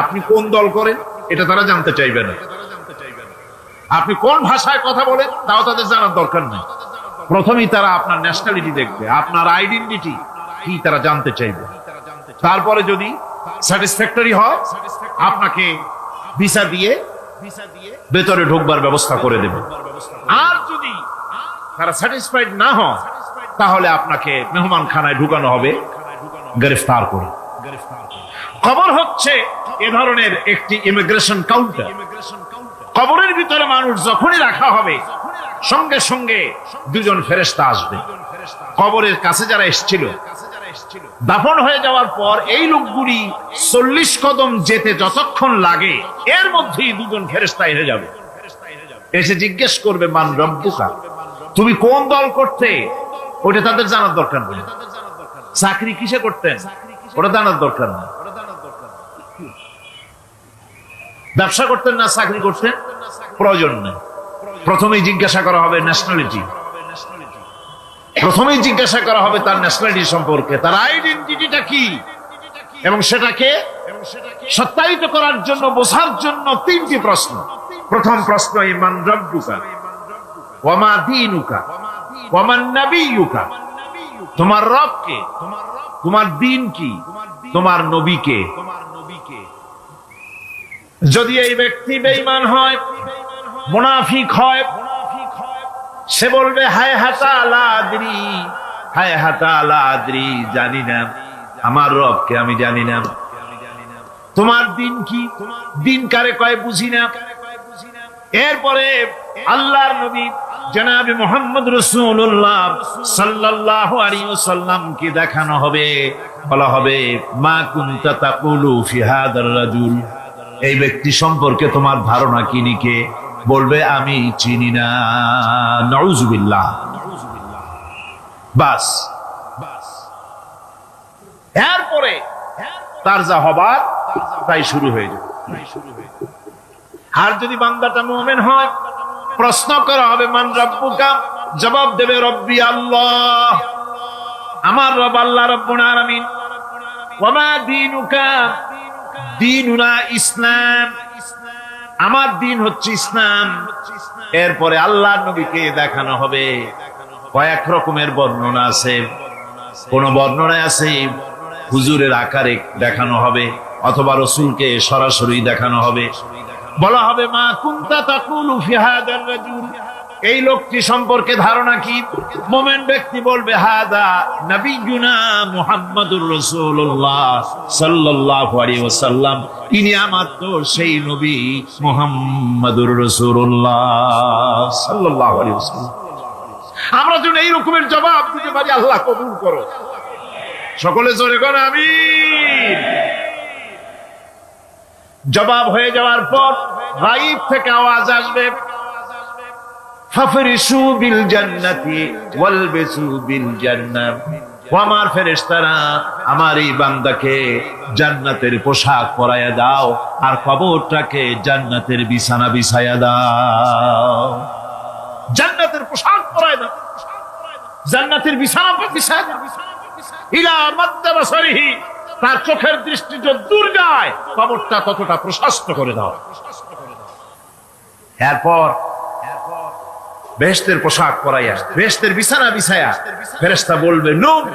আপনি কোন দল করেন এটা তারা জানতে চাইবে না। আপনি কোন ভাষায় কথা বলেন তাও তাদের জানার দরকার নেই। প্রথমেই তারা আপনার ন্যাশনালিটি দেখবে, আপনার আইডেন্টিটি কি তারা জানতে চাইবে। তারপরে যদি স্যাটিসফ্যাক্টরি হয় আপনাকে ভিসা দিয়ে ভেতরে ঢোকবার ব্যবস্থা করে দেবে। আর যদি তারা স্যাটিসফাইড না হয় তাহলে আপনাকে মেহমানখানায় ঢুকানো হবে গ্রেফতার করে। কবর হচ্ছে এ ধরনের একটি ইমিগ্রেশন কাউন্টার। কবরের ভিতরে মানুষ যখনই রাখা হবে সঙ্গে সঙ্গে দুজন ফেরেশতা আসবে। কবরের কাছে যারা এসেছিল দাফন হয়ে যাওয়ার পর এই লোকগুলি 40 কদম যেতে যতক্ষণ লাগে এর মধ্যেই দুজন ফেরেশতা এসে যাবে, এসে জিজ্ঞেস করবে মান রব্বুকা, তুমি কোন দল করতে, ওটা তাদের জানার দরকার নেই। চাকরি কিসে করতেন ওটা জানার দরকার নেই। ব্যবসা করতেন না চাকরি করতেন প্রয়োজন নেই। প্রথমেই জিজ্ঞাসা করা হবে ন্যাশনালিটি, প্রথমেই জিজ্ঞাসা করা হবে তার ন্যাশনালিটি সম্পর্কে, তার আইডেন্টিটিটা কি, এবং সেটাকে সত্যায়িত করার জন্য বোঝার জন্য 3টি প্রশ্ন। প্রথম প্রশ্ন মান রব্বুকা ওয়া মা দীনুকা ওয়া মান নাবিয়ুকা, তোমার রব কে, তোমার দিন কি, তোমার নবী কে। যদি এই ব্যক্তি বেঈমান হয়, মুনাফিক হয়, সে বলবে হায় হাতা লা আদরি, হায় হাতা লা আদরি, জানি না আমার রবকে, আমি জানি না। তোমার দিন কি, দিন কারে কয় বুঝি না। এরপরে আল্লাহর নবী জনাবে মুহাম্মদ রাসূলুল্লাহ সাল্লাল্লাহু আলাইহি ওয়াসাল্লাম কি দেখানো হবে, বলা হবে মা কুনতা তাকুলু ফি হাদার রাজুল, এই ব্যক্তি সম্পর্কে তোমার ধারণা কি নিকে, বলবে আমি চিনি না। নাউযুবিল্লাহ। বাস এরপরে তার যা হবার তাই শুরু হয়ে যাবে। আর যদি বান্দাটা মুমিন হয় প্রশ্ন করা হবে মান রব্বুকা, জবাব দেবে রব্বি আল্লাহ, আমার রব আল্লাহ রাব্বুল আলামিন। ওয়া মা দীনুকা, দীনুনা ইসলাম, আমার দিন হচ্ছে ইসলাম। এরপরে আল্লাহর নবীকে দেখানো হবে। কয়েক রকমের বর্ণনা আছে, কোন বর্ণনায় আছে হুজুরের আকারে দেখানো হবে অথবা রাসূলকে সরাসরি দেখানো হবে। বলা হবে মা কুনতা তাকুলু ফি হাদার রাজুল, এই লোকটি সম্পর্কে ধারণা কি। মুমিন ব্যক্তি বলবে হাদা নবিয়ুনা মুহাম্মাদুর রাসূলুল্লাহ সাল্লাল্লাহু আলাইহি ওয়াসাল্লাম, ইনি আমার তো সেই নবী মুহাম্মাদুর রাসূলুল্লাহ সাল্লাল্লাহু আলাইহি ওয়াসাল্লাম। আমরা যদি এই রকমের জবাব দিতে পারি আল্লাহ কবুল করো। সকলে জোরে বলেন আমিন। জবাব হয়ে যাওয়ার পর গায়ব থেকে আওয়াজ আসবে ফাফরিশু বিল জান্নাতি ওয়ালবিসু বিল জান্নাহ, ও আমার ফেরেশতারা আমার এই বান্দাকে জান্নাতের পোশাক পরাইয়া দাও আর কবরটাকে জান্নাতের বিছানা বিছাইয়া দাও। জান্নাতের পোশাক পরাইয়া দাও, জান্নাতের বিছানা বিছাইয়া দাও। ইলা মাদ্দা বাসারিহি, তার চোখের দৃষ্টি যত দূর যায় কবরটা ততটা প্রশস্ত করে দাও। এরপর বেহেশতের পোশাক পরাইয়া বেহেশতের বিছানা বিছায়া ফেরেশতা বলবে নূম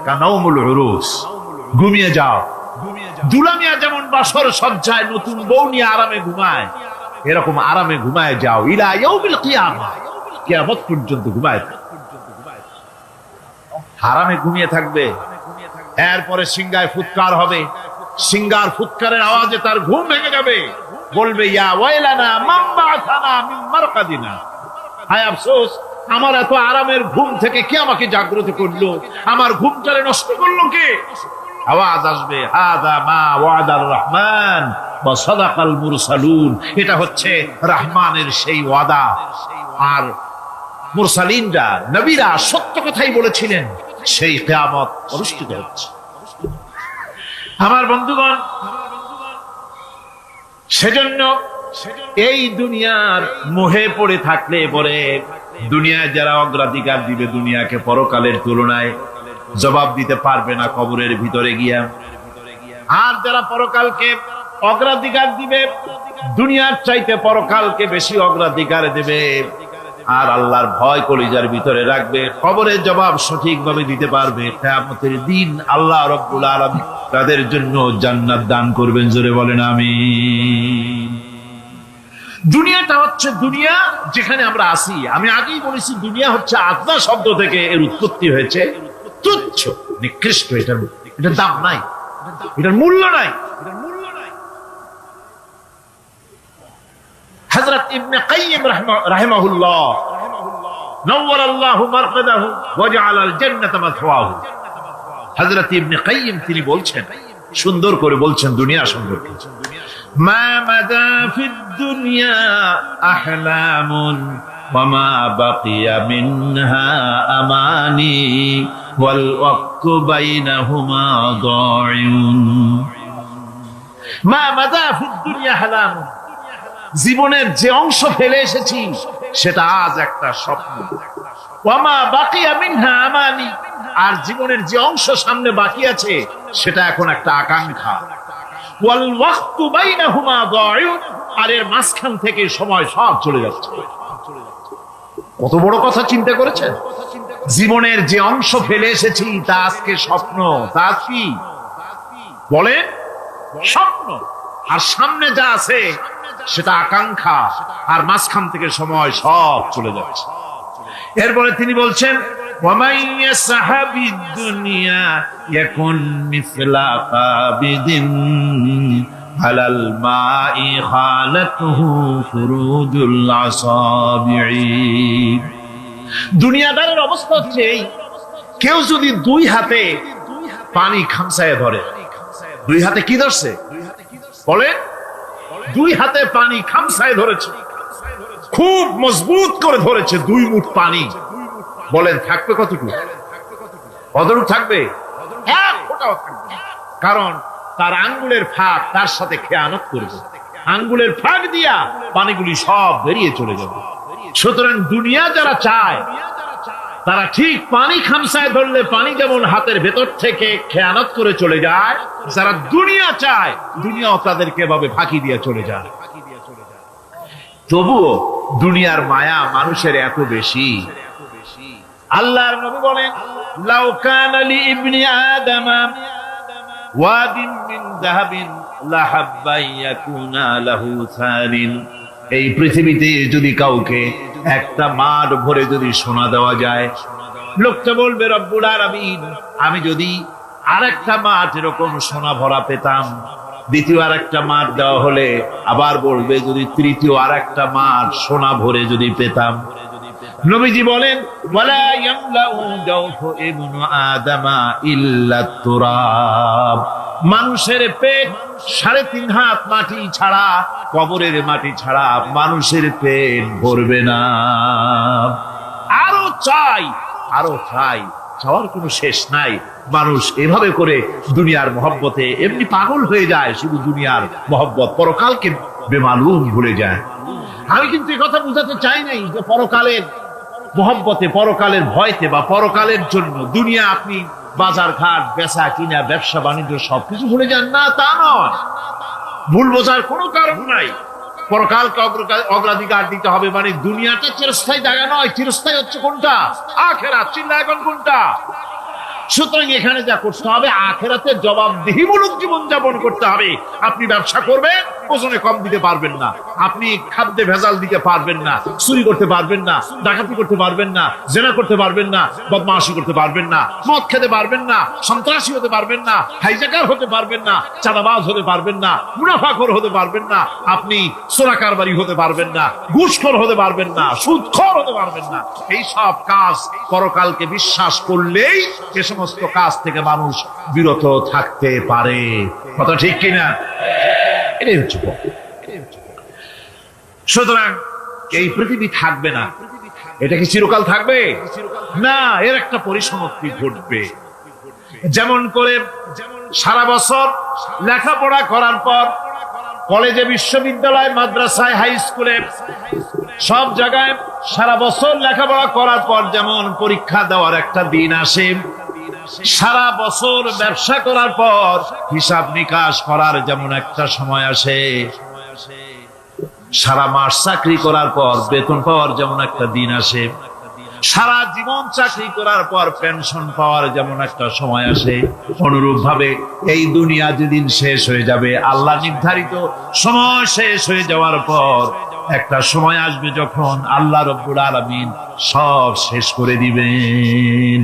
কানাউমুল উরুস, ঘুমিয়ে যাও। দুলামিয়া যেমন বাসর সজ্জায় নতুন বউ নিয়ে আরামে ঘুমায়, এরকম আরামে ঘুমায় যাও। ইলা ইয়াউমিল কিয়ামah, কিয়ামত পর্যন্ত ঘুমায় আরামে ঘুমিয়ে থাকবে। এরপরে সিংহায় ফুৎকার হবে, সিংহার ফুৎকারের আওয়াজে তার ঘুম ভেঙে যাবে। বলবে ইয়া ওয়াইলানা মান বা'আসানা মিন মারকাদিনা, হায় আফসোস আমার এত আরামের ঘুম থেকে কে আমাকে জাগ্রত করলো, আমার ঘুমটারে নষ্ট করলো কে। আওয়াজ আসবে হাযা মা ওয়াদার রহমান ওয়া সাদাকাল মুরসালুন, এটা হচ্ছে রহমানের সেই ওয়াদা আর মুরসালিনরা নবীরা সত্য কথাই বলেছিলেন, সেই কিয়ামত অনুষ্ঠিত হচ্ছে। আমার বন্ধুগণ, সেজন্য এই দুনিয়ার মোহে পড়ে থাকলে পরে দুনিয়ায় যারা অগ্রাধিকার দিবে দুনিয়াকে পরকালের তুলনায়, জবাব দিতে পারবে না কবরের ভিতরে গিয়া। আর যারা পরকালকে অগ্রাধিকার দিবে, দুনিয়ার চাইতে পরকালকে বেশি অগ্রাধিকার দেবে, আর আল্লাহর ভয় কলিজার ভিতরে রাখবে, কবরের জবাব সঠিকভাবে দিতে পারবে, কিয়ামতের দিন আল্লাহ রাব্বুল আলামিন তাদের জন্য জান্নাত দান করবেন। জোরে বলেন আমিন। দুনিয়াটা হচ্ছে দুনিয়া যেখানে আমরা আছি। আমি আগেই বলেছি দুনিয়া হচ্ছে আদনা শব্দ থেকে এর উৎপত্তি হয়েছে। তুচ্ছ, নিকৃষ্ট, এটার দাম নাই, এটার মূল্য নাই। হযরত ইবনে কাইয়্যিম রাহিমাহুল্লাহ নওয়ারাল্লাহু মারকাদাহু ওয়া জাআলাল জান্নাতা মাথওয়াহু, হযরত ইবনে কাইয়্যিম তিনি বলছেন, সুন্দর করে বলছেন দুনিয়া সম্পর্কে, মা মাদা ফিদ দুনিয়া আহলামুন ওয়া মা বাকিয়া মিনহা আমানি ওয়াল ওয়াক্তু বাইনাহুমা দাইউন। মা মাদা ফিদ দুনিয়া আহলামুন, জীবনের যে অংশ ফেলে এসেছি সেটা আজ একটা স্বপ্ন। ওয়া মা বাকিয়া মিনহা আমানি, আর জীবনের যে অংশ সামনে বাকি আছে সেটা এখন একটা আকাঙ্ক্ষা। ওয়াল ওয়াক্তু বাইনাহুমা দাইউন, আর এর মাঝখান থেকে সময় সব চলে যাচ্ছে। কত বড় কথা চিন্তা করেছেন? জীবনের যে অংশ ফেলে এসেছি তা আজকে স্বপ্ন, তা কি বলেন? স্বপ্ন। আর সামনে যা আছে সেটা আকাঙ্ক্ষা, আর মাঝখান থেকে সময় সব চলে যাচ্ছে। এরপরে তিনি বলছেন, وَمَنْ يَسْحَبِ الدُّنْيَا يَكُنْ مِثْلَ قَابِضٍ عَلَى الْمَاءِ خَالَتْهُ فُرُوجُ الْأَصَابِعِ। দুনিয়াদারের অবস্থা হচ্ছে এই, কেউ যদি দুই হাতে পানি খামসায় ধরে, দুই হাতে কি ধরছে বলে? দুই হাতে পানি খামসায় ধরেছে, খুব মজবুত করে ধরেছে, দুই মুঠ পানি। বলেন থাকবে কতটুকু? কতটুকু থাকবে? এক ফোঁটাও থাকবে না। কারণ তার আঙ্গুলের ফাঁক তার সাথে খেয়ানত করবে, আঙ্গুলের ফাঁক দিয়া পানিগুলি সব বেরিয়ে চলে যাবে। সুতরাং দুনিয়া যারা চায় তারা ঠিক পানি খামসায় ধরলে পানি যেমন হাতের ভেতর থেকে খেয়ানত করে চলে যায়, যারা দুনিয়া চায় দুনিয়াও তাদেরকে এভাবে ফাঁকি দিয়ে চলে যায়। তবুও দুনিয়ার মায়া মানুষের এত বেশি। আল্লাহর নবী বলেন, লাউ কানা লি ইবনি আদম ওয়াদিন মিন যাহাবিন লাহাব্বা ইয়াকুনা লাহু সারিন। এই পৃথিবীতে যদি কাউকে একটা মাঠ ভরে যদি সোনা দেওয়া যায়, লোকটা বলবে রব্বুল আলামিন, আমি যদি আরেকটা মাঠ এরকম সোনা ভরা পেতাম। দ্বিতীয় আরেকটা মাঠ দেওয়া হলে আবার বলবে যদি তৃতীয় আরেকটা মাঠ সোনা ভরে যদি পেতাম। নবীজি বলেন, ওয়ালা ইয়ামলাউ জাওফু ইবনু আদামা ইল্লা তুরাব। মানুষের পেট 3.5 হাত মাটি ছাড়া, কবরের মাটি ছাড়া মানুষের পেট ভরবে না। আরো চাই, আরো চাই, চাওয়ার কোনো শেষ নাই। মানুষ এভাবে করে দুনিয়ার মহব্বতে এমনি পাগল হয়ে যায়, শুধু দুনিয়ার মহব্বত, পরকালকে বেমালুম ভুলে যায়। আমি কিন্তু এই কথা বুঝাতে চাই নাই যে পরকালের মহব্বতে, পরকালের ভয়তে বা পরকালের জন্য দুনিয়া আপনি বাজার ঘাট, বেচা কিনা, ব্যবসা বাণিজ্য সবকিছু ভুলে যান না, তা নয়। ভুল বোঝার কোনো কারণ নাই। পরকালকে অগ্রাধিকার দিতে হবে, মানে দুনিয়াটা চিরস্থায়ী জায়গা নয়। চিরস্থায়ী হচ্ছে কোনটা? আখিরাত। চিন্তা এখন কোনটা? সুতরাং এখানে যা করতে হবে, আখিরাতের জবাবদিহিমূলক জীবনযাপন করতে হবে। আপনি ব্যবসা করবেন, ওজনে কম দিতে পারবেন না। আপনি খাদ্যে ভেজাল দিতে পারবেন না, চুরি করতে পারবেন না, ডাকাতি করতে পারবেন না, জেনা করতে পারবেন না, বদমাশি করতে পারবেন না, মদ খেতে পারবেন না, সন্ত্রাসী হতে পারবেন না, হাইজ্যাকার হতে পারবেন না, চাঁদাবাজ হতে পারবেন না, মুনাফাখোর হতে পারবেন না, আপনি চোরাকারবারি হতে পারবেন না, ঘুষখোর হতে পারবেন না, সুদখোর হতে পারবেন না। এই সব কাজ পরকালকে বিশ্বাস করলেই এ সমস্ত কাজ থেকে মানুষ বিরত থাকতে পারে। কথা ঠিক কিনা? এটাই হচ্ছে। সুতরাং এই পৃথিবী থাকবে না, এটা কি চিরকাল থাকবে না? এর একটা পরিসমাপ্তি ঘটবে। যেমন করে সারা বছর লেখাপড়া করার পর কলেজে, বিশ্ববিদ্যালয়, মাদ্রাসায়, হাই স্কুলে, সব জায়গায় সারা বছর লেখাপড়া করার পর যেমন পরীক্ষা দেওয়ার একটা দিন আসে, সারা বছর ব্যবসা করার পর হিসাব নিকাশ করার যেমন একটা সময় আসে, সারা মাস চাকরি করার পর বেতন পাওয়ার যেমন একটা দিন আসে, সারা জীবন চাকরি করার পর পেনশন পাওয়ার যেমন একটা সময় আসে, অনুরূপ ভাবে এই দুনিয়া যেদিন শেষ হয়ে যাবে, আল্লাহ নির্ধারিত সময় শেষ হয়ে যাওয়ার পর একটা সময় আসবে যখন আল্লাহ রব্বুল আলামিন সব শেষ করে দিবেন,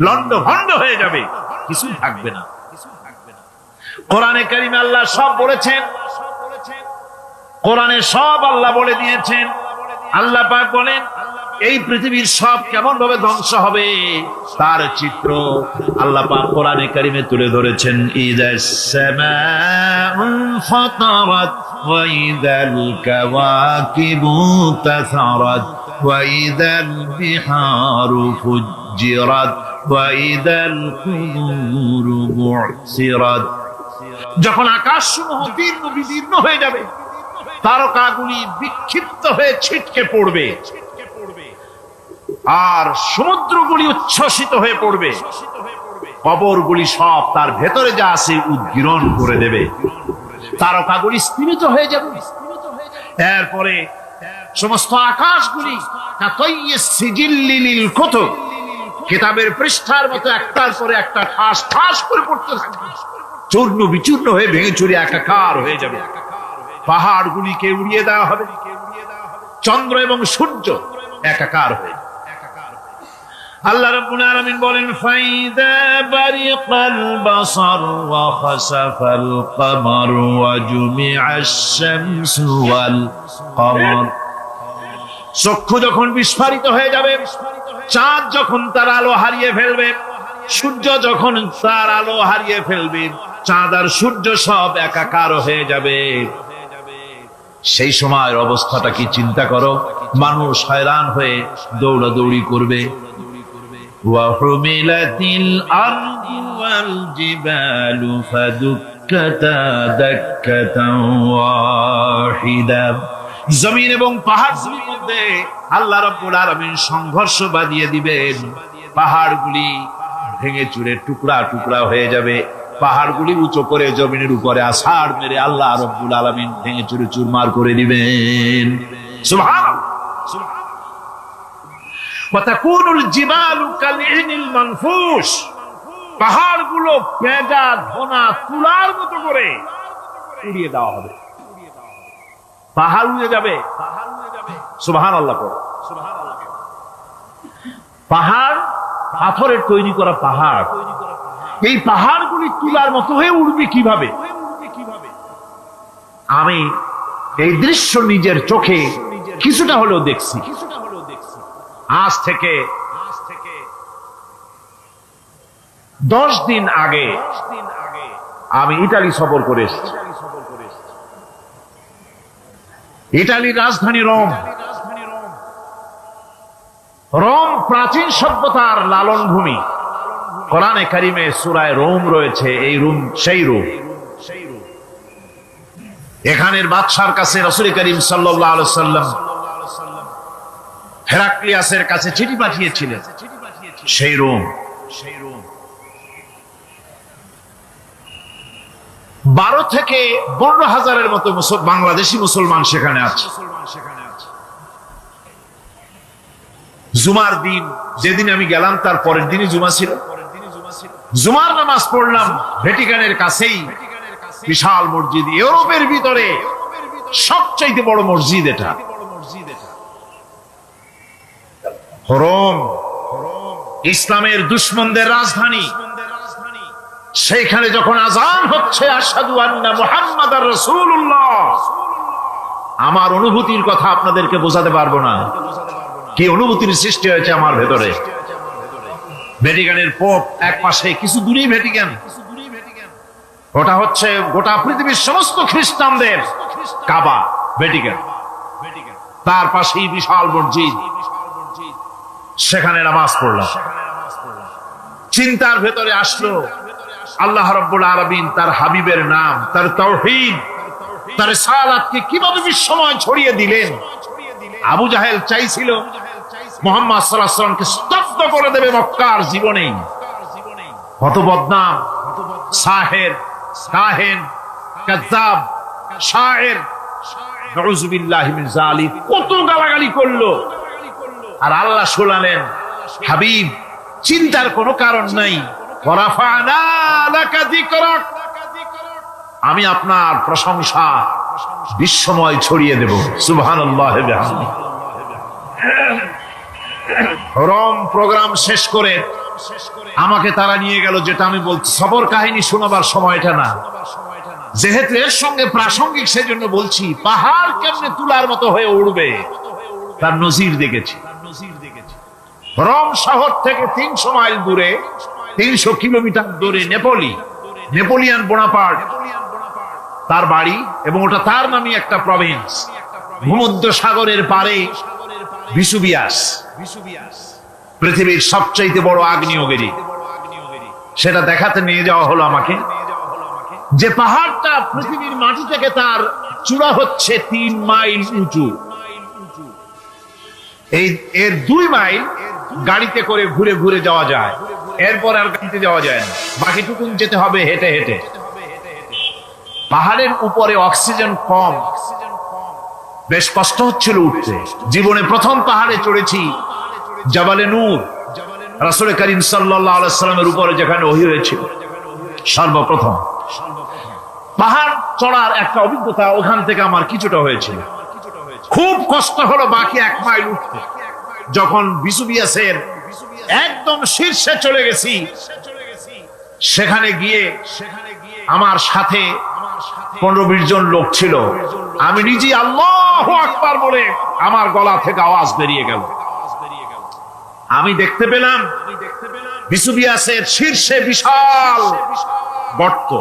লন্ড ভন্ড হয়ে যাবে, কিছু থাকবে না। কোরআনে কারিমে আল্লাহ সব বলেছেন, কোরআনে সব আল্লাহ বলে দিয়েছেন। আল্লাহ পাক বলেন এই পৃথিবীর সব কেমন ভাবে ধ্বংস হবে তার চিত্র আল্লাহ পাক কোরআনে কারিমে তুলে ধরেছেন। ইযাস সামাউ ফাতারাত ওয়া ইযাল কাওয়াকিবু তাসারাত ওয়া ইযাল বিহারু ফুজ্জিরাত ওয়া ইযাল কুবুরু বু'সিরাত। যখন আকাশসমূহ দীর্ঘ বিদীর্ণ হয়ে যাবে, তারকাগুলি বিক্ষিপ্ত হয়ে ছিটকে পড়বে, আর সমুদ্রগুলি উচ্ছ্বসিত হয়ে পড়বে, কবরগুলি সব তার ভেতরে যা আছে উদ্গীরণ করে দেবে, তারকাগুলি স্থিমিত হয়ে যাবে। এরপরে সমস্ত আকাশগুলি কিতাবের পৃষ্ঠার মতো একটার পরে একটা ঠাস ঠাস করে পড়তে থাকবে, চূর্ণ বিচূর্ণ হয়ে ভেঙে চুরে একাকার হয়ে যাবে। পাহাড়গুলিকে উড়িয়ে দেওয়া হবে, চন্দ্র এবং সূর্য একাকার হয়ে। আল্লাহ রাব্বুল আলামিন বলেন ফাইদা বারিকাল বাসার ওয়া খাসাফাল কমার ওয়া জুমিআশ শামসু ওয়াল কমার। চক্ষু যখন বিস্ফারিত হয়ে যাবে, চাঁদ যখন তার আলো হারিয়ে ফেলবে, সূর্য যখন তার আলো হারিয়ে ফেলবে, চাঁদ আর সূর্য সব একাকার হয়ে যাবে, সেই সময়ের অবস্থাটা কি চিন্তা করো। মানুষ হয়রান হয়ে দৌড়াদৌড়ি করবে। ওয়াহুমিলাতিল আরদু ওয়াল জিবালু ফাদুক্কাতা দাক্কাতান ওয়াহিদা। জমিন এবং পাহাড়গুলির মধ্যে আল্লাহ রাব্বুল আলামিন সংঘর্ষ বাঁধিয়ে দিবেন, পাহাড়গুলি ভেঙে চুরে টুকরা টুকরা হয়ে যাবে, পাহাড়গুলি উঁচু করে জমিনের উপরে আছাড় মেরে আল্লাহ রাব্বুল আলামিন ভেঙে চুরে চুরমার করে দিবেন। সুবহানাল্লাহ। ওয়া তাকুনুল জিবালু কালইনিল মানফুশ। পাহাড়গুলো পেঁজা ধোনা তুলার মতো করে উড়িয়ে দেওয়া হবে, পাহাড় উড়ে যাবে। সুবহানাল্লাহ। পাহাড় পাথরের তৈরি করা পাহাড়, এই পাহাড়গুলি তুলার মতো হয়ে উড়বে কিভাবে? আমি এই দৃশ্য নিজের চোখে কিছুটা হলেও দেখছি। আজ থেকে 10 দিন আগে আমি ইতালি সফর করে এসেছি। ইতালির রাজধানী রোম। রোম প্রাচীন সভ্যতার লালন ভূমি। কোরআনে কারিমে সূরায়ে রোম রয়েছে, এই রোম সেই রোম। এখানের বাদশার কাছে রাসূল করিম সাল্লাল্লাহু আলাইহি ওয়াসাল্লাম হেরাক্লিয়াসের কাছে চিঠি পাঠিয়েছিলেন, সেই রোম। 12 থেকে 15 হাজারের মতো বাংলাদেশি মুসলমান সেখানে আছে। জুমার দিন, যেদিন আমি গেলাম তার পরের দিনই জুমা ছিল। জুমার নামাজ পড়লাম ভ্যাটিকানের কাছেই বিশাল মসজিদ, ইউরোপের ভিতরে সবচাইতে বড় মসজিদ এটা। রোম ইসলামের দুশমনদের রাজধানী। সেইখানে যখন আযান হচ্ছে আশহাদু আন্না মুহাম্মাদার রাসূলুল্লাহ, আমার অনুভূতির কথা আপনাদেরকে বোঝাতে পারবো না, কি অনুভূতির সৃষ্টি হয়েছে আমার ভেতরে। ভ্যাটিকানের পোপ এক পাশে, কিছু দূরেই ভ্যাটিকান, ওটা হচ্ছে গোটা পৃথিবীর সমস্ত খ্রিস্টানদের কাবা ভ্যাটিকান। তার পাশেই বিশাল মসজিদ, সেখানে নামাজ পড়লাম। চিন্তার ভেতরে আসলো আল্লাহ রাব্বুল আলামিন তার হাবিবের নাম, তার তাওহীদ, তার রিসালাতকে কিভাবে বিশ্বময় ছড়িয়ে দিলেন। আবু জাহেল চাইছিল মুহাম্মদ সাল্লাল্লাহু আলাইহি ওয়াসাল্লামকে স্তব্ধ করে দেবে মক্কার জীবনেই, কত বদনাম, সাহের, কাহেন, কাযযাব, শায়ের, নাউযুবিল্লাহি মিন যালিক, কত গালাগালি করলো। আর আল্লাহ শোনালেন, হাবিব চিন্তার কোনো কারণ নাই, ওয়ারাফা'না লাকা যিকরাক, আমি আপনার প্রশংসা বিশ্বময় ছড়িয়ে দেব। সুবহানাল্লাহি ওয়া বিহামদিহি। রম প্রোগ্রাম শেষ করে আমাকে তারা নিয়ে গেল, যেটা আমি বলছি সবর কাহিনী শোনাবার সময়টা না, যেহেতু এর সঙ্গে প্রাসঙ্গিক সেজন্য বলছি। পাহাড় কেমনে তুলার মতো হয়ে উড়বে তার নজির দেখেছি। রোম শহর থেকে 300 মাইল দূরে, 300 কিলোমিটার দূরে নেপোলিয়ান বোনাপার্ট তার বাড়ি, এবং ওটা তার নামে একটা প্রভিন্স। ভূমধ্য সাগরের পারে ভিসুভিয়াস, পৃথিবীর সবচাইতে বড় আগ্নেয়গিরি, সেটা দেখাতে নিয়ে যাওয়া হলো আমাকে। যে পাহাড়টা পৃথিবীর মাটি থেকে তার চূড়া হচ্ছে 3 মাইল উঁচু, এর 2 মাইল গাড়িতে করে ঘুরে ঘুরে যাওয়া যায়, এরপর আর গাড়িতে যাওয়া যায় না, বাকিটুকুন যেতে হবে হেঁটে হেঁটে। পাহাড়ের উপরে অক্সিজেন কম, বেশ কষ্ট হচ্ছিল উঠতে। জীবনে প্রথম পাহাড়ে চড়েছি, জাবালে নূর, রাসূল করিম সাল্লাল্লাহু আলাইহি ওয়াসাল্লামের উপরে যেখানে ওহী হয়েছিল সর্বপ্রথম। পাহাড় চড়ার একটা অভিজ্ঞতা ওখান থেকে আমার কিছুটা হয়েছিল। খুব কষ্ট হলো বাকি 1 মাইল উঠতে। যখন ভিসুভিয়াসের একদম শীর্ষে চলে গেছি, সেখানে গিয়ে আমার সাথে 15-20 জন লোক ছিল। আমি নিজে আল্লাহু আকবার বলে আমার গলা থেকে আওয়াজ বেরিয়ে গেল। আমি দেখতে পেলাম ভিসুভিয়াসের শীর্ষে বিশাল গর্ত।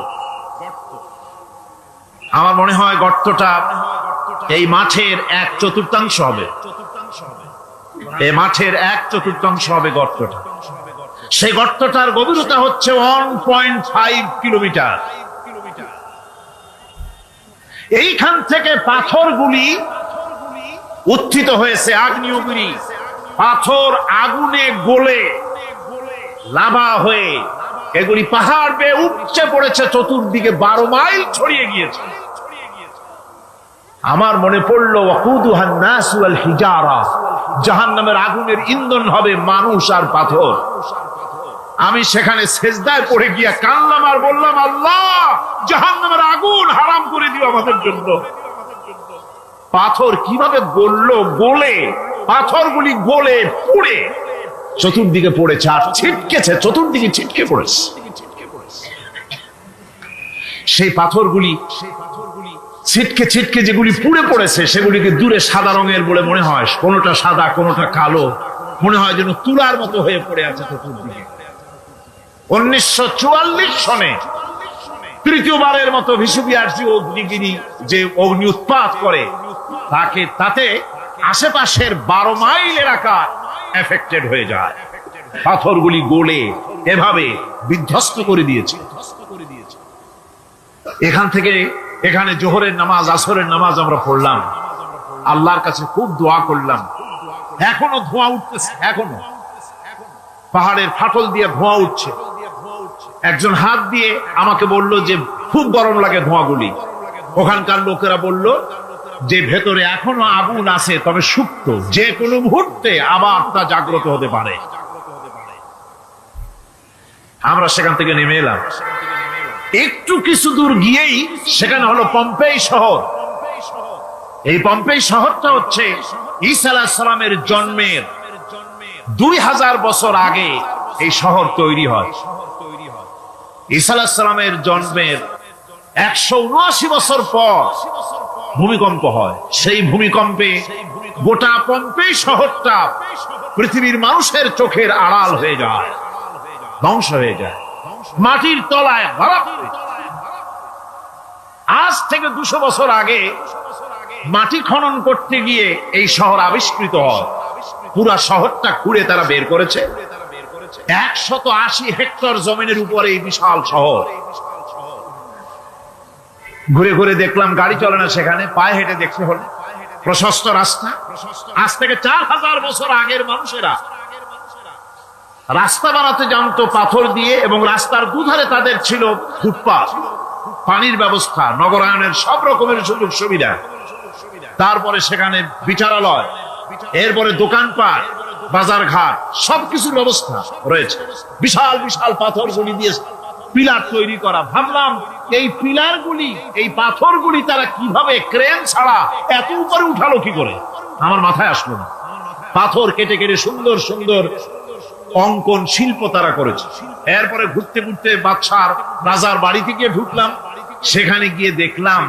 আমার মনে হয় গর্তটা এই মাঠের 1/4 হবে, এই মাঠের 1/4 হবে গর্তটা। সেই গর্তটার গভীরতা হচ্ছে 1.5 কিলোমিটার। এইখান থেকে পাথরগুলি উত্থিত হয়েছে, আগ্নেয়গিরি পাথর আগুনে গলে লাভা হয়ে এগুলি পাহাড় বেয়ে উপচে পড়েছে, চতুর্দিকে 12 মাইল ছড়িয়ে গিয়েছে। আমার মনে পড়লো ওয়াকুদুহান নাস ওয়াল হিজারা, জাহান্নামের আগুনের ইন্ধন হবে মানুষ আর পাথর। আমি সেখানে সেজদায় পড়ে গিয়া কান্নাম আর বললাম, আল্লাহ জাহান্নামের আগুন হারাম করে দিও আমাদের জন্য। পাথর কিভাবে গললো, গলে পাথরগুলি গলে পুড়ে চতুর্দিকে পড়েছে, আর ছিটকেছে, চতুর্দিকে ছিটকে পড়েছে। সেই পাথরগুলি ছিটকে ছিটকে যেগুলি পুড়ে পড়েছে, সেগুলিকে দূরে সাদা রঙের বলে মনে হয়, কোনোটা সাদা কোনোটা কালো, মনে হয় যেন তুলার মতো হয়ে পড়ে আছে চতুর্দিকে। 1944 সনে তৃতীয়বারের মতো ভিসুভিয়াস অগ্নিগিরি যে অগ্নি উৎপাত করে, তাতে আশেপাশের 12 মাইল এলাকা এফেক্টেড হয়ে যায়। পাথরগুলি গলে এভাবে বিধ্বস্ত করে দিয়েছে। এখান থেকে এখানে জোহরের নামাজ, আসরের নামাজ আমরা পড়লাম, আল্লাহর কাছে খুব দোয়া করলাম। এখনো ধোঁয়া উঠতেছে, এখনো পাহাড়ের ফাটল দিয়ে ধোঁয়া উঠছে। একজন হাত দিয়ে আমাকে বলল যে খুব গরম লাগে ধোঁয়াগুলি। ওখানকার লোকেরা বলল যে ভেতরে এখনো আগুন আছে, তবে সুপ্ত, যে কোনো মুহূর্তে আবার তা জাগ্রত হতে পারে। আমরা সেখান থেকে নেমে এলাম। একটু কিছু দূর গিয়েই সেখানে হলো পম্পেই শহর। এই পম্পেই শহরটা হচ্ছে ঈসা আলাইহিস সালামের জন্মের 2000 বছর আগে এই শহর তৈরি হয়। ঈসা আলাইহিস সালামের জন্মের 179 বছর পর ভূমিকম্প হয়। সেই ভূমিকম্পে গোটা পম্পেই শহরটা পৃথিবীর মানুষের চোখের আড়াল হয়ে যায়, ধ্বংস হয়ে যায়, মাটির তলায় ভরা। আজ থেকে 200 বছর আগে মাটি খনন করতে গিয়ে এই শহর আবিষ্কৃত হয়। পুরা শহরটা খুঁড়ে তারা বের করেছে। 180 হেক্টর জমিনের উপরে এই বিশাল শহর। ঘুরে ঘুরে দেখলাম, গাড়ি চলে না সেখানে, পায়ে হেঁটে দেখতে হলো। প্রশস্ত রাস্তা। আজ থেকে 4000 বছর আগের মানুষেরা রাস্তা বানাতে জানতো পাথর দিয়ে, এবং রাস্তার দুধারে তাদের ছিল ফুটপাত, পানির ব্যবস্থা, নগরায়নের সব রকমের সুযোগ সুবিধা। তারপরে সেখানে বিচারালয়, এরপরে দোকানপাট, বাজার ঘাট, সবকিছুর ব্যবস্থা রয়েছে। বিশাল বিশাল পাথরগুলি দিয়ে পিলার তৈরি করা। ভাবলাম এই পিলারগুলি, এই পাথরগুলি তারা কিভাবে ক্রেন ছাড়া এত উপরে উঠালো কি করে, আমার মাথায় আসলো না। পাথর কেটে কেটে সুন্দর সুন্দর অঙ্কন শিল্প তারা করেছে। এরপরে ঘুরতে ঘুরতে বাদশার রাজার বাড়িতে গিয়ে ঢুকলাম। সেখানে গিয়ে দেখলাম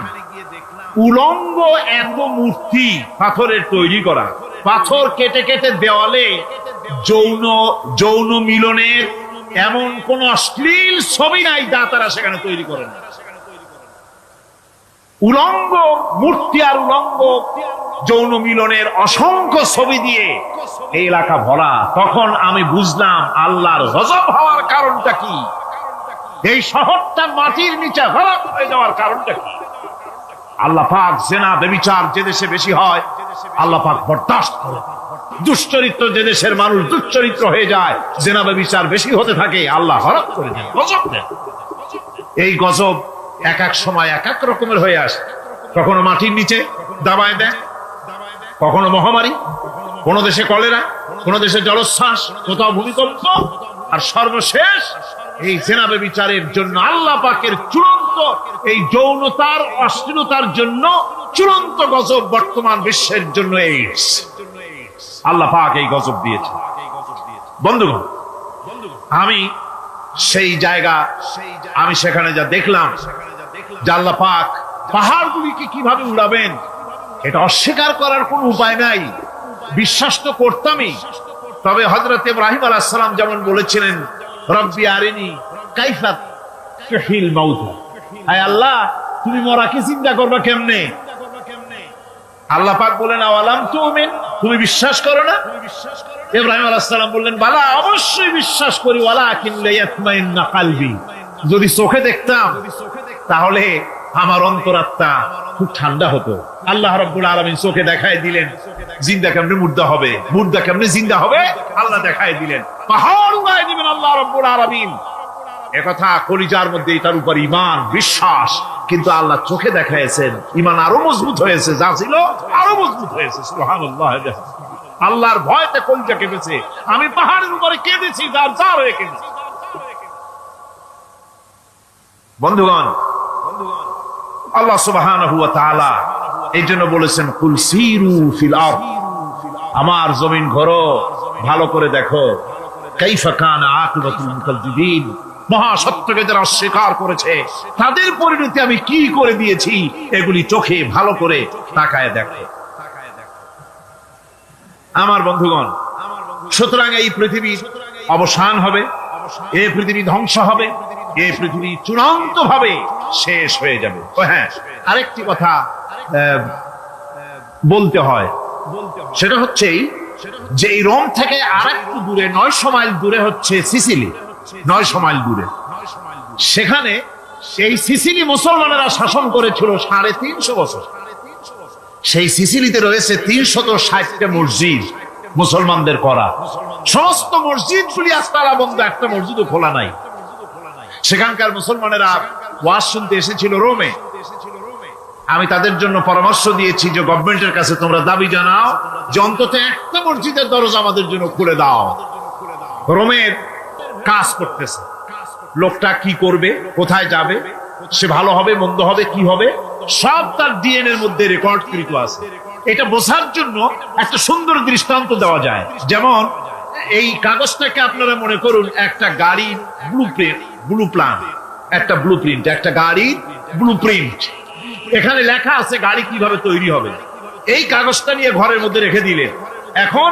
উলঙ্গ এত মূর্তি পাথরের তৈরি করা, পাথর কেটে কেটে দেওয়ালে যৌন যৌন মিলনের এমন কোন অশ্লীল ছবি নাই যা তারা সেখানে তৈরি করেন। উলঙ্গ মূর্তি আর উলঙ্গ যৌন মিলনের অসংখ্য ছবি দিয়ে এই এলাকা ভরা। তখন আমি বুঝলাম আল্লাহর গজব হওয়ার কারণটা কি, এই শহরটা মাটির নিচে হরক হয়ে যাওয়ার কারণটা কি। আল্লাহ পাক জেনা ব্যভিচার যে দেশে বেশি হয় আল্লাহ পাক বরদাস্ত করে। দুশ্চরিত্র যে দেশের মানুষ দুশ্চরিত্র হয়ে যায়, জেনা ব্যভিচার বেশি হতে থাকে, আল্লাহ হরক করে দেন, গজব দেন। এই গজব এক এক সময় এক এক রকমের হয়ে আসে। কখনো মাটির নিচে দাবায় দেয়, কখনো মহামারী, কোন দেশে কলেরা, কোন দেশে জলোচ্ছ্বাস, কোথাও ভূমিকম্প, আর সর্বশেষ এই জেনা ব্যভিচারের জন্য আল্লাহ পাকের চূড়ান্ত এই যৌনতার অশ্লীলতার জন্য চূড়ান্ত গজব বর্তমান বিশ্বের জন্য এইডস। আল্লাহ পাক এই গজব দিয়েছে। বন্ধুগণ, আমি সেই জায়গা, আমি সেখানে যা দেখলাম যে আল্লাহ পাক পাহাড়গুলিকে কিভাবে উড়াবেন, এটা অস্বীকার করার কোন উপায় নাই। বিশ্বাস তো করতামই। তবে হযরত ইব্রাহিম আলাইহিস সালাম যেমন বলেছিলেন, রব্বি আরিনি কাইফা তুহিল মাউত, আয় আল্লাহ তুমি মরাকে চিন্তা করবা কেমনে। আল্লাহ পাক বলেন আওয়ালাম তুমিন, তুমি বিশ্বাস করো না? ইব্রাহিম আলাইহিস সালাম বললেন বালা, অবশ্যই বিশ্বাস করি, ওয়ালাকিন লিয়াতমাইন্না কলবি, যদি চোখে দেখতাম তাহলে আমার অন্তরাত্মা খুব ঠান্ডা হতো। আল্লাহ রাব্বুল আলামিন চোখে দেখায় দিলেন জিন্দা কেমনে মুর্দা হবে, মুর্দা কেমনে জিন্দা হবে, আল্লাহ দেখায় দিলেন। পাহাড় উড়ায় দিবেন আল্লাহ রাব্বুল আলামিন। একথা কলিজার মধ্যে এটার উপর ঈমান বিশ্বাস, কিন্তু আল্লাহ চোখে দেখাইছেন, ঈমান আরো মজবুত হয়েছে, যা ছিল আরো মজবুত হয়েছে। সুবহানাল্লাহ। আল্লাহর ভয়তে কলিজা কেঁদেছে। আমি পাহাড়ের উপরে কেঁদেছি, যার যার হয়ে কেঁদেছি। বন্ধুগণ, আল্লাহ সুবহানাহু ওয়া তাআলা এই জন্য বলেছেন কুল সিরু ফিল আরদ, আমার জমিন ঘোরো, ভালো করে দেখো, কাইফা কানা আকিবাতুল মুকাজ্জিবিন, মহাসত্যকে যারা অস্বীকার করেছে তাদের পরিণতি আমি কি করে দিয়েছি, এগুলি চোখে ভালো করে তাকায় দেখো। আমার বন্ধুগণ, সুতরাং এই পৃথিবীর অবসান হবে, এই পৃথিবী ধ্বংস হবে, এই পৃথিবী চূড়ান্ত ভাবে শেষ হয়ে যাবে। ও হ্যাঁ, আরেকটি কথা বলতে হয়, সেটা হচ্ছে যে এই রোম থেকে আরেকটু দূরে 900 মাইল দূরে হচ্ছে সিসিলি। 900 মাইল দূরে, সেখানে এই সিসিলি মুসলমানেরা শাসন করেছিল 350 বছর। সেই সিসিলিতে রয়েছে 360টা মসজিদ মুসলমানদের করা। সমস্ত মসজিদগুলি আজ তালা বন্ধ, একটা মসজিদও খোলা নাই। সেখানকার মুসলমানেরা ওয়াজ শুনতে এসেছিল রোমে। আমি তাদের জন্য পরামর্শ দিয়েছি যে গভর্নমেন্টের কাছে তোমরা দাবি জানাও যে অন্তত একটা মসজিদের দরজা আমাদের জন্য খুলে দাও। রোমের কাজ করতেছে, লোকটা কি করবে, কোথায় যাবে, সে ভালো হবে মন্দ হবে কি হবে, সব তার ডিএনএর মধ্যে রেকর্ড কৃত আছে। এটা বোঝার জন্য একটা সুন্দর দৃষ্টান্ত দেওয়া যায়। যেমন এই কাগজটাকে আপনারা মনে করুন একটা গাড়ির একটা ব্লুপ্রিন্ট, একটা গাড়ির ব্লুপ্রিন্ট। এখানে লেখা আছে গাড়ি কিভাবে তৈরি হবে। এই কাগজটা নিয়ে ঘরের মধ্যে রেখে দিলেন। এখন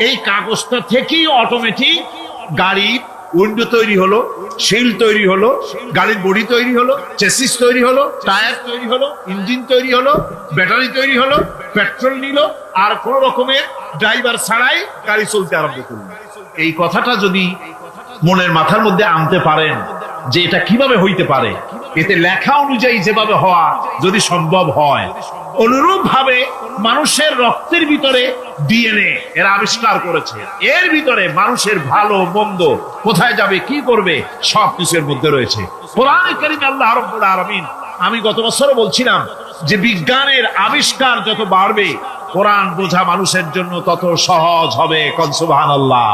এই কাগজটা থেকেই অটোমেটিক গাড়ির উইন্ডো তৈরি হলো, শিল তৈরি হলো, গাড়ির বডি তৈরি হলো, চেসিস তৈরি হলো, টায়ার তৈরি হলো, ইঞ্জিন তৈরি হলো, ব্যাটারি তৈরি হলো, পেট্রোল নিল, আর কোন রকমের ড্রাইভার ছাড়াই গাড়ি চলতে আরম্ভ করলো। এই কথাটা যদি মনের মাথার মধ্যে আনতে পারেন যে এটা কিভাবে হইতে পারে, এতে লেখা অনুযায়ী যেভাবে হওয়া যদি সম্ভব হয়, অনুরূপ ভাবে মানুষের রক্তের ভিতরে ডিএনএ এরা আবিষ্কার করেছে। এর ভিতরে মানুষের ভালো মন্দ, কোথায় যাবে, কি করবে, সবকিছুর মধ্যে রয়েছে। কোরআনে কারীমে আল্লাহ রাব্বুল আলামিন, আমি গত বছরও বলছিলাম যে বিজ্ঞানের আবিষ্কার যত বাড়বে, কোরআন বোঝা মানুষের জন্য তত সহজ হবে। কোন সুবহানাল্লাহ।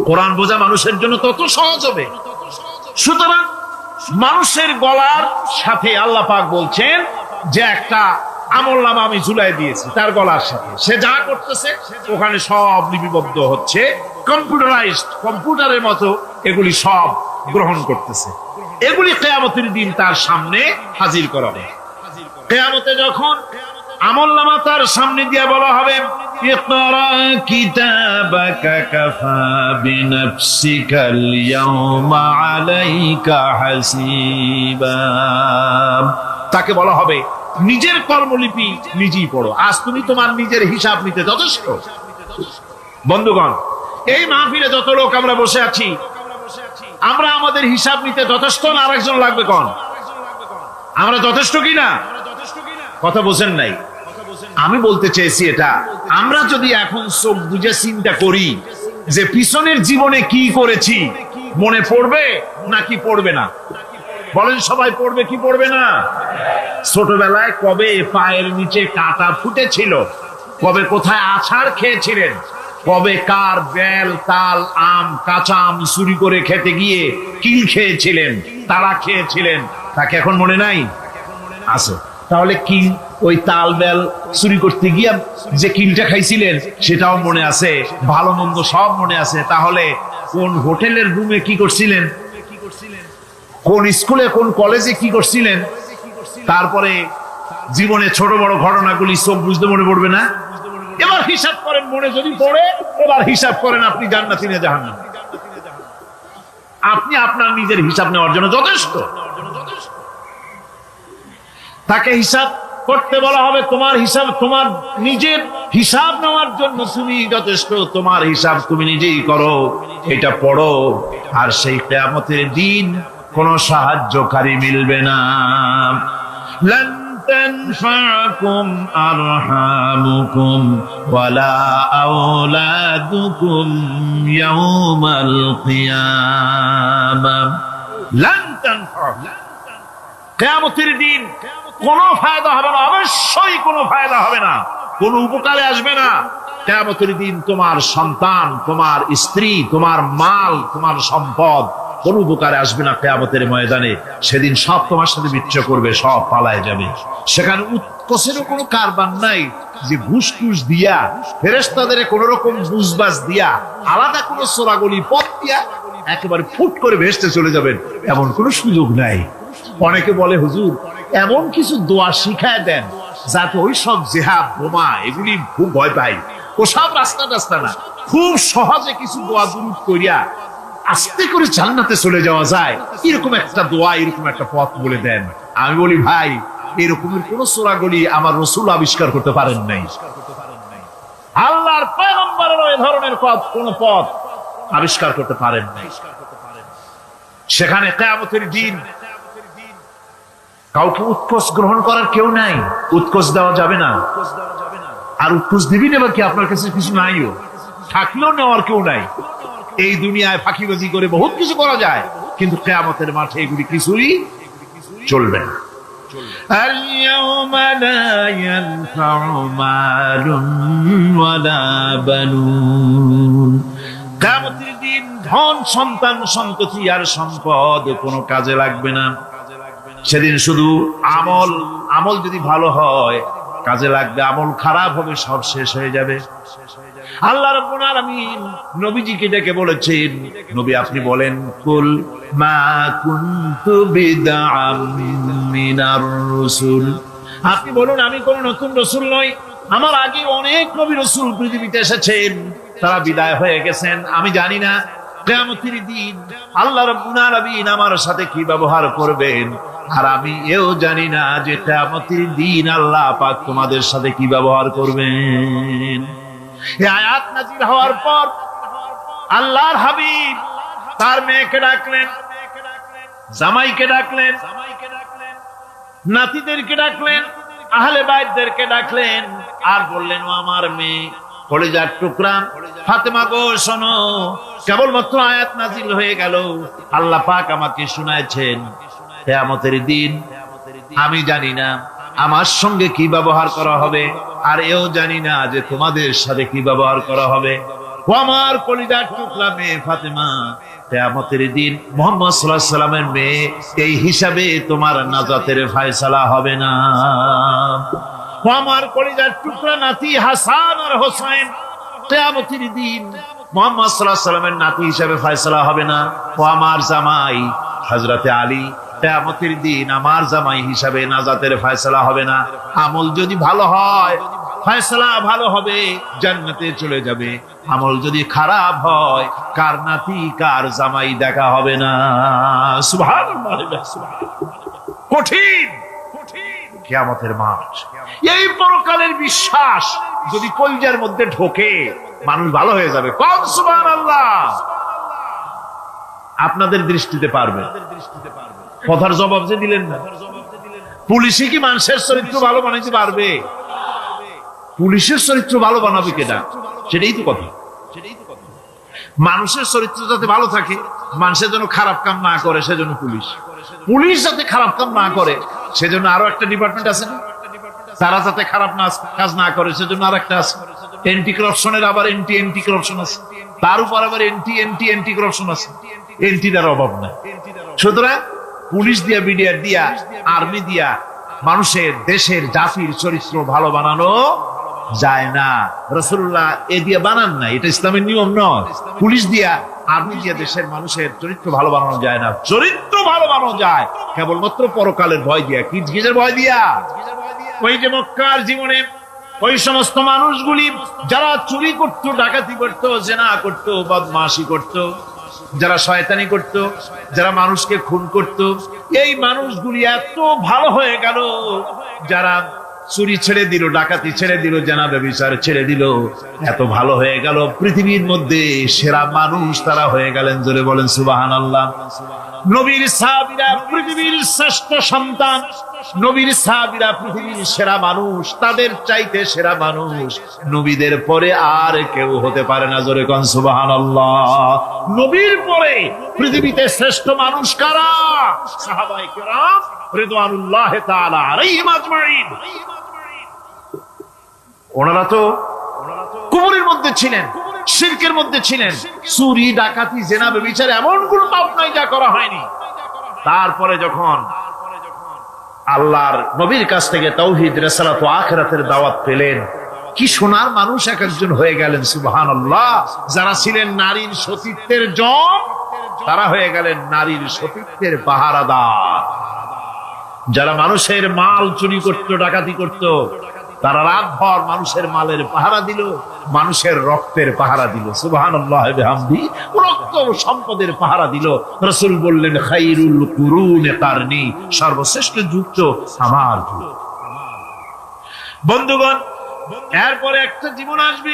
কোরআন বোঝা মানুষের জন্য তত সহজ হবে। সুতরাং মানুষের গলার সাথে আল্লাহ পাক বলছেন যে একটা আমলনামা আমি ঝুলাই দিয়েছি তার গলার সাথে, সে যা করতেছে ওখানে সব লিপিবদ্ধ হচ্ছে, কম্পিউটারাইজড, কম্পিউটারের মতো এগুলি সব গ্রহণ করতেছে। এগুলি কিয়ামতের দিন তার সামনে হাজির করা হবে। কিয়ামতে যখন আমলনামা তার সামনে দিয়ে বলা হবে, ইকরা কিতাবাকা কাফা বিনাফসিকাল ইয়াওমা আলাইকা হাসিবা, তাকে বলা হবে নিজের কর্মলিপি নিজেই পড়ো, আজ তুমি তোমার নিজের হিসাব নিতে যথেষ্ট। বন্ধুগণ, এই মাহফিলে যত লোক আমরা বসে আছি, আমরা আমাদের হিসাব নিতে যথেষ্ট না আরেকজন লাগবে? কোন আমরা যথেষ্ট কিনা? কথা বোঝেন নাই। আমি বলতে চেয়েছি এটা, আমরা যদি এখন চোখ বুঝে চিন্তা করি যে পিছনের জীবনে কি করেছি, মনে পড়বে নাকি পড়বে না? বলেন সবাই, পড়বে কি পড়বে না? ছোটবেলায় কবে পায়ের নিচে কাঁটা ফুটেছিল, কবে কোথায় আছাড় খেয়েছিলেন, কবে কার বেল, তাল, আম, কাঁচা আম চুরি করে খেতে গিয়ে কিল খেয়েছিলেন, তারা খেয়েছিলেন, তাকে এখন মনে নাই? আছে। তাহলে কিল, ওই তাল বেল চুরি করতে গিয়ে যে কিলটা খাইছিলেন সেটাও মনে আছে, ভালো মন্দ সব মনে আছে। তাহলে কোন হোটেলের রুমে কি করছিলেন, কোন স্কুলে কোন কলেজে কি করছিলেন, তারপরে জীবনে ছোট বড় ঘটনাগুলি সব বুঝতে মনে পড়বে না? এবার হিসাব করেন, মনে যদি পড়ে এবার হিসাব করেন আপনি জান্নাতি না জাহান্নামী। আপনি আপনার নিজের হিসাব নেওয়ার জন্য যথেষ্ট। তাকে হিসাব করতে বলা হবে, তোমার হিসাব, তোমার নিজের হিসাব নেওয়ার জন্য তুমি যথেষ্ট, তোমার হিসাব তুমি নিজেই করো, এটা পড়ো। আর সেই কিয়ামতের দিন কোন সাহায্যকারী মিলবে না। লান তানফাকুম আরহামুকুম ওয়ালা আওলাদুকুম ইয়াওমাল কিয়ামাহ। লান তানফাকুম, কিয়ামতের দিন কোনো ফায়দা হবে না, অবশ্যই কোনো ফায়দা হবে না, কোনো উপকারে আসবে না। কিয়ামতের দিন তোমার সন্তান, তোমার স্ত্রী, তোমার মাল, তোমার সম্পদ কোনো উপকারে আসবে না। কিয়ামতের ময়দানে সেদিন সব তোমার সাথে বিচ্ছ করবে, সব পালায় যাবে। সেখানে উৎকোষেরও কোনো কারবার নাই যে ঘুষ টুস দিয়া, ফেরেশতাদের কোন রকম বুঝবাজ দিয়া, আলাদা কোনো চোরাগলি পথ দিয়া একেবারে ফুট করে ভেসতে চলে যাবেন, এমন কোনো সুযোগ নাই। অনেকে বলে, হুজুর এমন কিছু দোয়া শিখায় দেন যাতে ওই সব জেহাদ, বোমা এগুলি খুব ভয় পাই, ওসব রাস্তা টাস্তা না, খুব সহজে কিছু দোয়া দুরূদ করিয়া আস্তে করে জান্নাতে চলে যাওয়া যায়, এরকম একটা দোয়া, এরকম একটা পথ বলে দেন। আমি বলি, ভাই এরকমের কোন চোরাগলি আমার রাসূল আবিষ্কার করতে পারেন নাই। আল্লাহর পয়গম্বরের এই ধরনের কোন পথ আবিষ্কার করতে পারেন নাই। সেখানে কিয়ামতের দিন কাউকে উৎকোষ গ্রহণ করার কেউ নাই, উৎকোষ দেওয়া যাবে না। আর উৎকোষ দিবি নেবার কি, আপনার কাছে কিছু নাইও, থাকলেও নেওয়ার কেউ নাই। এই দুনিয়ায় ফাঁকিবাজি করে বহুত কিছু করা যায়, কিন্তু কিয়ামতের মাঠে এগুলি কিছুই চলবে না। আল-ইয়াওমা লা ইয়ানফা'ু মালুন ওয়ালা বানুন, কিয়ামতের দিন ধন, সন্তান, সন্ততি আর সম্পদ কোনো কাজে লাগবে না। সেদিন শুধু আমল, আমল যদি ভালো হয় কাজে লাগবে, আমল খারাপ হবে সব শেষ হয়ে যাবে। আল্লাহ রাব্বুল আলামিন নবীজিকে ডেকে বলেছেন, নবী আপনি বলেন, কুল মা কুনতু বিদআম মিনার রাসূল, আপনি বলুন আমি কোন নতুন রাসূল নই, আমার আগে অনেক নবী রাসূল পৃথিবীতে এসেছেন, তারা বিদায় হয়ে গেছেন। আমি জানি না কিয়ামতের দিন আল্লাহ রাব্বুল আলামিন আমার সাথে কি ব্যবহার করবেন, আর আমি এও জানি না যে কিয়ামতের দিন আল্লাহ পাক তোমাদের সাথে কি ব্যবহার করবেন। এই আয়াত নাযিল হওয়ার পর আল্লাহর হাবিব তার মেয়েকে ডাকলেন, জামাইকে ডাকলেন, নাতিদেরকে ডাকলেন, আহলে বাইতদেরকে ডাকলেন আর বললেন, ও আমার মেয়ে কলিজার টুকরা ফাতেমা গো, শোনো, কেবলমাত্র আয়াত নাজিল হয়ে গেল, আল্লাহ পাক আমাকে শুনাইছেন কিয়ামতের দিন আমি জানি না আমার সঙ্গে কি ব্যবহার করা হবে, আর এও জানি না যে তোমাদের সাথে কি ব্যবহার করা হবে। ও আমার কলিজার টুকরা মেয়ে ফাতেমা, কিয়ামতের দিন মুহাম্মদ সাল্লাল্লাহু আলাইহি সাল্লামের মেয়ে, এই হিসাবে তোমার নাজাতের ফয়সালা হবে না। ও আমার কলিজার টুকরা নাতি হাসান আর হোসেন, কিয়ামতের দিন মুহাম্মদ সাল্লাল্লাহু আলাইহি সাল্লামের নাতি হিসাবে ফয়সালা হবে না। ও আমার জামাই হযরতে আলী, কিয়ামতের দিন আমার জামাই হিসাবে নাজাতের ফয়সালা হবে না। আমল যদি ভালো হয় ফয়সালা ভালো হবে, জান্নাতে চলে যাবে। আমল যদি খারাপ হয় কার নাতি কার জামাই দেখা হবে না। সুবহানাল্লাহ, কঠিন কিয়ামতের মাঠ। এই পরকালের বিশ্বাস যদি কলিজার মধ্যে ঢোকে মানুষ ভালো হয়ে যাবে। কোন সুবহানাল্লাহ। আপনাদের দৃষ্টিতে পারবে, কথার জবাব যে দিলেন না। পুলিশে কি মানুষের চরিত্র ভালো বানাইতে পারবে? পুলিশের চরিত্র ভালো বানাবে কেনা, সেটাই তো কথা। মানুষের চরিত্র যাতে ভালো থাকে, মানুষের জন্য খারাপ কাম না করে সেজন্য পুলিশ, পুলিশ যাতে খারাপ কাম না করে সেজন্য আরো একটা ডিপার্টমেন্ট আছে না, তারা যাতে খারাপ কাজ না করে সেজন্য আর একটা আছে। এন্টি করাপশনের আবার এন্টি করাপশন আছে, তার উপর আবার এন্টি করাপশন আছে। এন্টিটার অভাব নাই। সুতরাং পুলিশ দিয়া, বিডিআর দিয়া, আর্মি দিয়া মানুষের, দেশের, জাতির চরিত্র ভালো বানানো যায় না। রাসূলুল্লাহ এ দিয়ে বানান না, এটা ইসলামের নিয়ম নয়। পুলিশ দিয়া, আর্মি দিয়া দেশের মানুষের চরিত্র ভালো বানানো যায় না। চরিত্র ভালো বানানো যায় কেবলমাত্র পরকালের ভয় দিয়া। কি কিসের ভয় দিয়া? ওই যে মক্কার জীবনে ওই সমস্ত মানুষগুলি যারা চুরি করত, ডাকাতি করত, জিনা করত, বদমাশি করত, যারা শয়তানি করত, যারা মানুষকে খুন করত, এই মানুষগুলি এত ভালো হয়ে গেল, যারা চুরি ছেড়ে দিল, ডাকাতি ছেড়ে দিল, জিনা ব্যভিচার ছেড়ে দিল, এত ভালো হয়ে গেল, পৃথিবীর মধ্যে সেরা মানুষ তারা হয়ে গেলেন। জোরে বলেন সুবহানাল্লাহ। নবীর সাহাবীরা পৃথিবীর শ্রেষ্ঠ সন্তান, নবীর সাহাবীরা পৃথিবীর সেরা মানুষ, তাদের চাইতে সেরা মানুষ নবীদের পরে আর কেউ হতে পারে না। জোরে কোন সুবহানাল্লাহ। নবীর পরে পৃথিবীতে শ্রেষ্ঠ মানুষ কারা? সাহাবায়ে কেরাম রিদওয়ানুল্লাহি তাআলা আলাইহিম আজমাইন। ওনারা তো কুফরের মধ্যে ছিলেন, শিরকের মধ্যে ছিলেন, চুরি, ডাকাতি, জিনা, ব্যভিচার এমন কোন পাপ নাই যা করা হয়নি। তারপরে যখন আল্লাহর নবীর কাছ থেকে তাওহীদ, রিসালাত ও আখিরাতের দাওয়াত পেলেন, কি সোনার মানুষ এক একজন হয়ে গেলেন। সুবহানাল্লাহ। যারা ছিলেন নারীর সতীত্বের জম, তারা হয়ে গেলেন নারীর সতীত্বের পাহারাদার। যারা মানুষের মাল চুরি করত, ডাকাতি করত, তারা রাতভর মানুষের মালের পাহারা দিল, মানুষের রক্তের পাহারা দিল। সুবহানাল্লাহ বিহামদি। রক্ত সম্পদের পাহারা দিল। রাসূল বললেন, খায়রুল কুরুনে কারনি, সর্বশ্রেষ্ঠ যুগ তো আমার যুগ। বন্ধুগণ, এরপরে একটা জীবন আসবে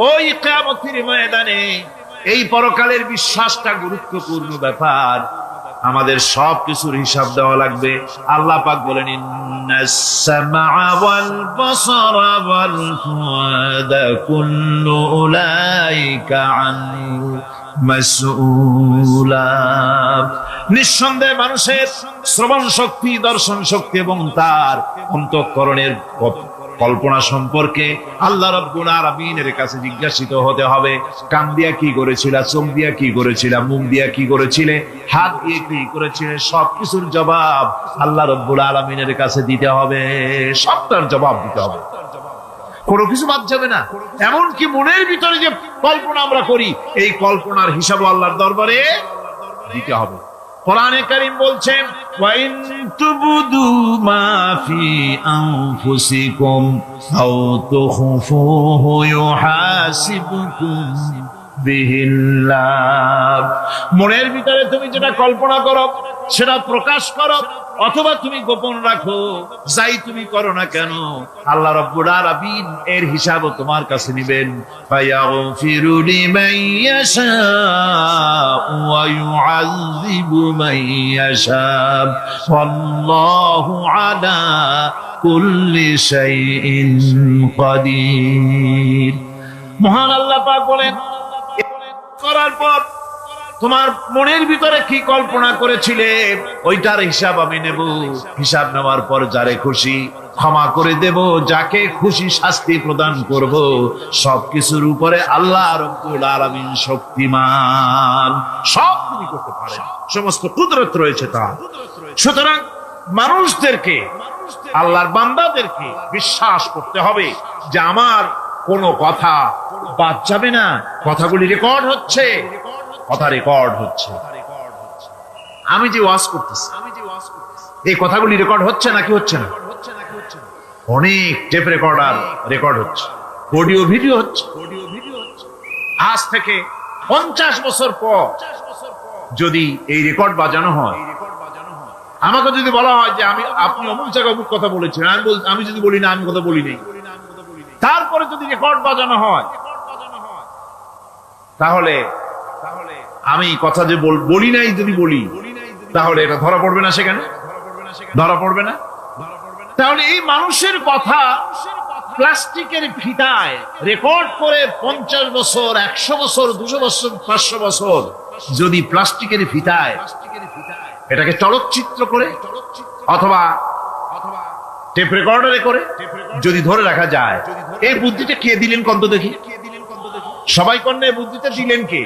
ওই কিয়ামতের ময়দানে। এই পরকালের বিশ্বাসটা গুরুত্বপূর্ণ ব্যাপার। আমাদের সব কিছুর হিসাব দেওয়া লাগবে। আল্লাহ পাক বলেন, ইন্নাস সামআ ওয়াল বাসারা ওয়াল ফুআদা কুল্লু উলাইকা আনহু মাসউলা। নিঃসন্দেহে মানুষের শ্রবণ শক্তি, দর্শন শক্তি এবং তার অন্তঃকরণের কল্পনা সম্পর্কে আল্লাহ রাব্বুল আলামিনের কাছে জিজ্ঞাসিত হতে হবে। কান দিয়া কি করেছিলা, চোখ দিয়া কি করেছিলা, মুখ দিয়া কি করেছিলে, হাত দিয়ে কি করেছিলে, সবকিছুর জবাব আল্লাহ রাব্বুল আলামিনের কাছে দিতে হবে। সবটার জবাব দিতে হবে, কোনো কিছু বাদ যাবে না। এমনকি মনের ভিতরে যে কল্পনা আমরা করি, এই কল্পনার হিসাবও আল্লাহর দরবারে দিতে হবে। কোরআনে কারীম বলছেন, ওয়া ইন তুবদু মা ফি আনফুসিকুম আও তুখফুহু ইউহাসিবুকুম বিহিল্লাহ। মনের ভিতরে তুমি যেটা কল্পনা করো, সেটা প্রকাশ করো অথবা তুমি গোপন রাখো, যাই তুমি করো না কেন আল্লাহ রাব্বুল আলামিন এর হিসাবও তোমার কাছে নেবেন। ফায়াগফিরু লিমান ইয়াশাউ ওয়া ইউআযযিবু মান ইয়াশাউ ওয়াল্লাহু আলা কুল্লি শাইইন কাদির। মহান আল্লাহ পাক বলেন, করার পর তোমার মনের ভিতরে কি কল্পনা করেছিলে ওইটার হিসাব আমি নেব। হিসাব নেওয়ার পর যারে খুশি ক্ষমা করে দেব, যাকে খুশি শাস্তি প্রদান করব। সবকিছুর উপরে আল্লাহ রাব্বুল আলামিন শক্তিমান, সব তিনি করতে পারেন, সমস্ত কুদরত রয়েছে তার। সুতরাং মানুষদেরকে, আল্লাহর বান্দাদেরকে বিশ্বাস করতে হবে যে আমার কোনো কথা বাদ যাবে না, কথাগুলি রেকর্ড হচ্ছে, কথা রেকর্ড হচ্ছে। আমি যে ওয়াজ করতেছি এই কথাগুলি রেকর্ড হচ্ছে নাকি হচ্ছে না? অনেক টেপ রেকর্ডার রেকর্ড হচ্ছে, অডিও ভিডিও হচ্ছে। আজ থেকে 50 বছর পর যদি এই রেকর্ড বাজানো হয়, আমাকে যদি বলা হয় যে আপনি অমুক জায়গায় অমুক কথা বলেছেন, আমি যদি বলি না আমি কথা বলি নাই, তারপরে যদি রেকর্ড বাজানো হয় তাহলে আমি কথা যে বলি নাই যদি বলি তাহলে এটা ধরা পড়বে না, সেখানে ধরা পড়বে না। তাহলে এই মানুষের কথা প্লাস্টিকের ফিতায় রেকর্ড করে 50 বছর 100 বছর 200 বছর 500 বছর যদি প্লাস্টিকের ফিতায় এটাকে চলচ্চিত্র করে অথবা টেপ রেকর্ডারে করে যদি ধরে রাখা যায়, এই বুদ্ধিটা কে দিলেন কন্ত দেখি? সবাই কন্যা বুদ্ধিটা দিলেন কে?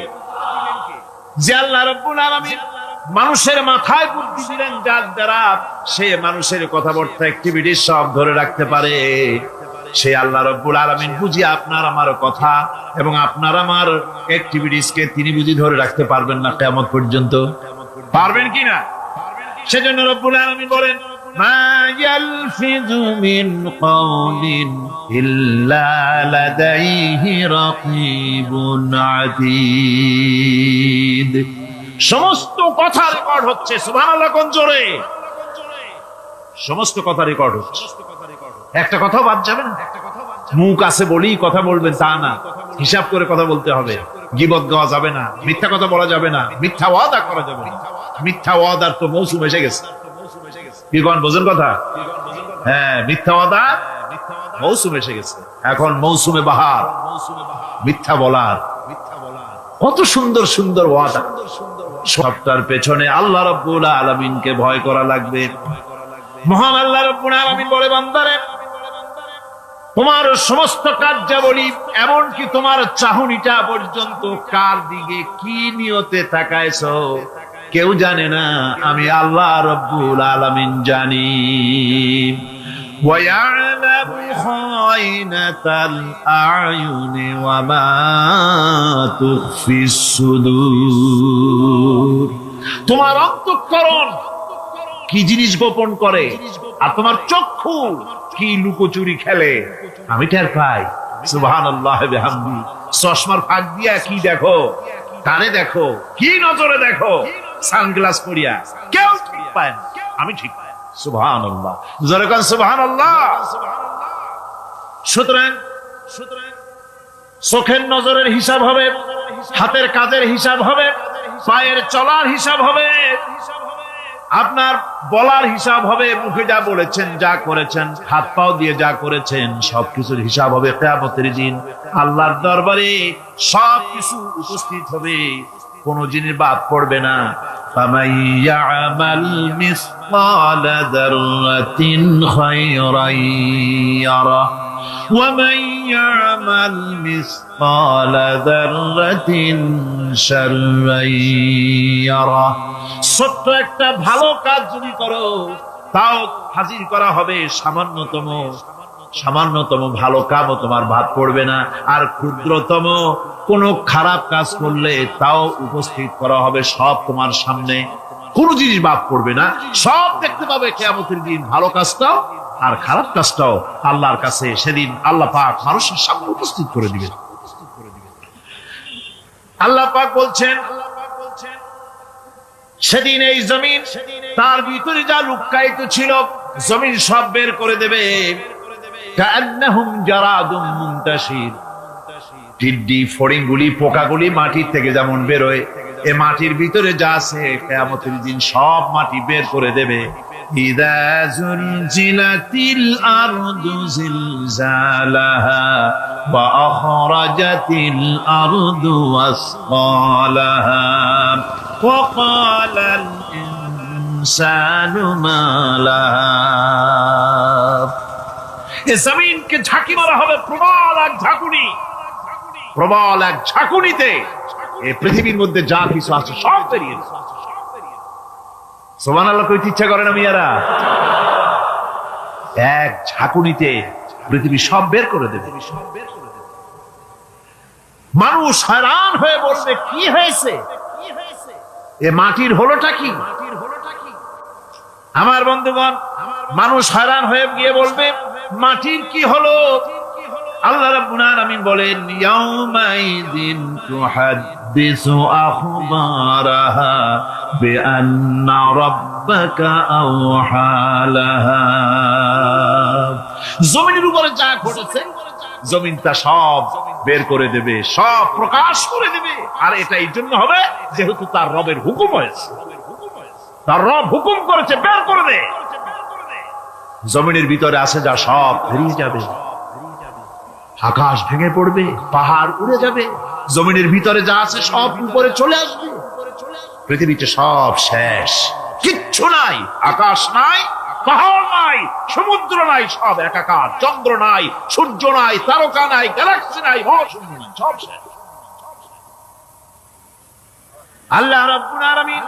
যে আল্লাহ রাব্বুল আলামিন মানুষের মাথায় বুদ্ধি দিলেন, যার দ্বারা সে মানুষের কথাবার্তা অ্যাক্টিভিটি সব ধরে রাখতে পারে। সে আল্লাহ রাব্বুল আলামিন বুঝি আপনার আমার কথা এবং আপনার আমার অ্যাক্টিভিটিস কে তিনি বুঝি ধরে রাখতে পারবেন না কিয়ামত পর্যন্ত? পারবেন কিনা? সেজন্য রাব্বুল আলামিন বলেন, মা ইয়ালফিযু মিন কাওলিন ইল্লা লাদাইহি রাকীবুন আতীদ। সমস্ত কথা রেকর্ড হচ্ছে, সুবহানাল্লাহ কোন জোরে। সমস্ত কথা রেকর্ড হচ্ছে, একটা কথাও বাদ যাবে না। মুখ আছে বলি কথা বলবেন তা না, হিসাব করে কথা বলতে হবে। গীবত গাওয়া যাবে না, মিথ্যা কথা বলা যাবে না, মিথ্যা ওয়াদা করা যাবে না। মিথ্যা ওয়াদার তো মৌসুম এসে গেছে। কি কোন বোঝেন কথা? হ্যাঁ, মিথ্যা ওয়াদা মৌসুম এসে গেছে। এখন মৌসুমে বাহার, মিথ্যা বলার। কত সুন্দর সুন্দর ওয়াদা। সবটার পেছনে আল্লাহ রাব্বুল আলামিনকে ভয় করা লাগবে। মহান আল্লাহ রাব্বুল আলামিন বলে, বান্দারে তোমার সমস্ত কার্যাবলী এমনকি তোমার চাহনিটা পর্যন্ত কার দিকে কি নিয়তে তাকায়ছো কেউ জানে না, আমি আল্লাহ রাব্বুল আলামিন জানি। وَيَعْلَمُ خَائِنَةَ الْأَعْيُنِ وَمَا تُخْفِي الصُّدُورُ। তোমার অন্তঃকরণ কি জিনিস গোপন করে আর তোমার চক্ষু কি লুকোচুরি খেলে আমি টের পাই। সুবহানাল্লাহ বিহামদি। চশমার ফাঁক দিয়া কি দেখো, কানে দেখো, কি নজরে দেখো, সানগ্লাস পরিয়া কেউ ঠিক পায় না, আমি ঠিক পাই। সুবহানাল্লাহ, জোরে কোন সুবহানাল্লাহ। সুতরাং চোখের নজরের হিসাব হবে, হাতের কাজের হিসাব হবে, পায়ের চলার হিসাব হবে, আপনার বলার হিসাব হবে, মুখে যা বলেছেন যা করেছেন, হাত পাও দিয়ে যা করেছেন সবকিছুর হিসাব হবে কিয়ামতের দিন। আল্লাহর দরবারে সবকিছু উপস্থিত হবে, কোন জিনিস বাদ পড়বে না। فَمَن يَعْمَلْ مِثْقَالَ ذَرَّةٍ خَيْرًا يَرَهُ وَمَن يَعْمَلْ مِثْقَالَ ذَرَّةٍ شَرًّا يَرَهُ। ছোট্ট একটা ভালো কাজ যদি করো তাও হাজির করা হবে সামান্যতম ভালো কাজও তোমার বাদ পড়বে না। আর ক্ষুদ্রতম কোন খারাপ কাজ করলে তাও উপস্থিত করা হবে, সব তোমার সামনে, কোন জিনিস বাদ পড়বে না, সব দেখতে পাবে কিয়ামতের দিন। ভালো কাজটাও আর খারাপ কাজটাও আল্লাহর কাছে সেদিন আল্লাহ পাক মানুষের সামনে উপস্থিত করে দিবেন। আল্লাহ পাক বলছেন, সেদিন এই জমিন তার ভিতরে যা লুক্কায়িত ছিল জমিন সব বের করে দেবে। কান্নাহুম জারাদুম মুনতাশির, টিড্ডি ফড়িংগুলি পোকাগুলি মাটির থেকে যেমন বেরোয়, এ মাটির ভিতরে যা আছে কিয়ামতের দিন সব মাটি বের করে দেবে। ইযা যুলজিলাতিল আরদু জিলজালাহা ওয়া আখরাজাতিল আরদু আসকালাহা ওয়া ক্বালাল ইনসানু মা লাহা। এ জমিনকে ঝাঁকি মারা হবে প্রবল এক ঝাঁকুনি, প্রবল এক ঝাঁকুনিতে এই পৃথিবীর মধ্যে যা কিছু আছে সব বেরিয়ে যাবে। সুবহানাল্লাহ কইতে ইচ্ছা করে না মিয়ারা? এক ঝাঁকুনিতে পৃথিবী সব বের করে দেবে। মানুষ হয়রান হয়ে বলবে কি হয়েছে, এ মাটির হলোটা কি? আমার বন্ধুগণ, মানুষ হয়রান হয়ে গিয়ে বলবে মাটির কি হলো? আল্লাহ রাব্বুল আলামিন বলেন ইয়াউমাইযিন তুহাদ্দিসু আখবারাহা বিআন্না রাব্বাকা আওহা লাহা। জমিনের উপরে যা ঘটেছে জমিন তা সব বের করে দেবে, সব প্রকাশ করে দেবে। আর এটা এই জন্য হবে যেহেতু তার রবের হুকুম হয়েছে, তার রব হুকুম করেছে বের করে দে। জমিনের ভিতরে আছে যা সব বেরিয়ে যাবে, আকাশ ভেঙে পড়বে, পাহাড় উড়ে যাবে, জমিনের ভিতরে যা আছে সব উপরে চলে আসবে। পৃথিবীতে সব শেষ, কিচ্ছু নাই, আকাশ নাই, পাহাড় নাই, সমুদ্র নাই, সব একাকার, চন্দ্র নাই, সূর্য নাই, তারকা নাই, গ্যালাক্সি নাই, মহাশূন্য নাই, সব শেষ। আল্লাহ রাব্বুল আলামিন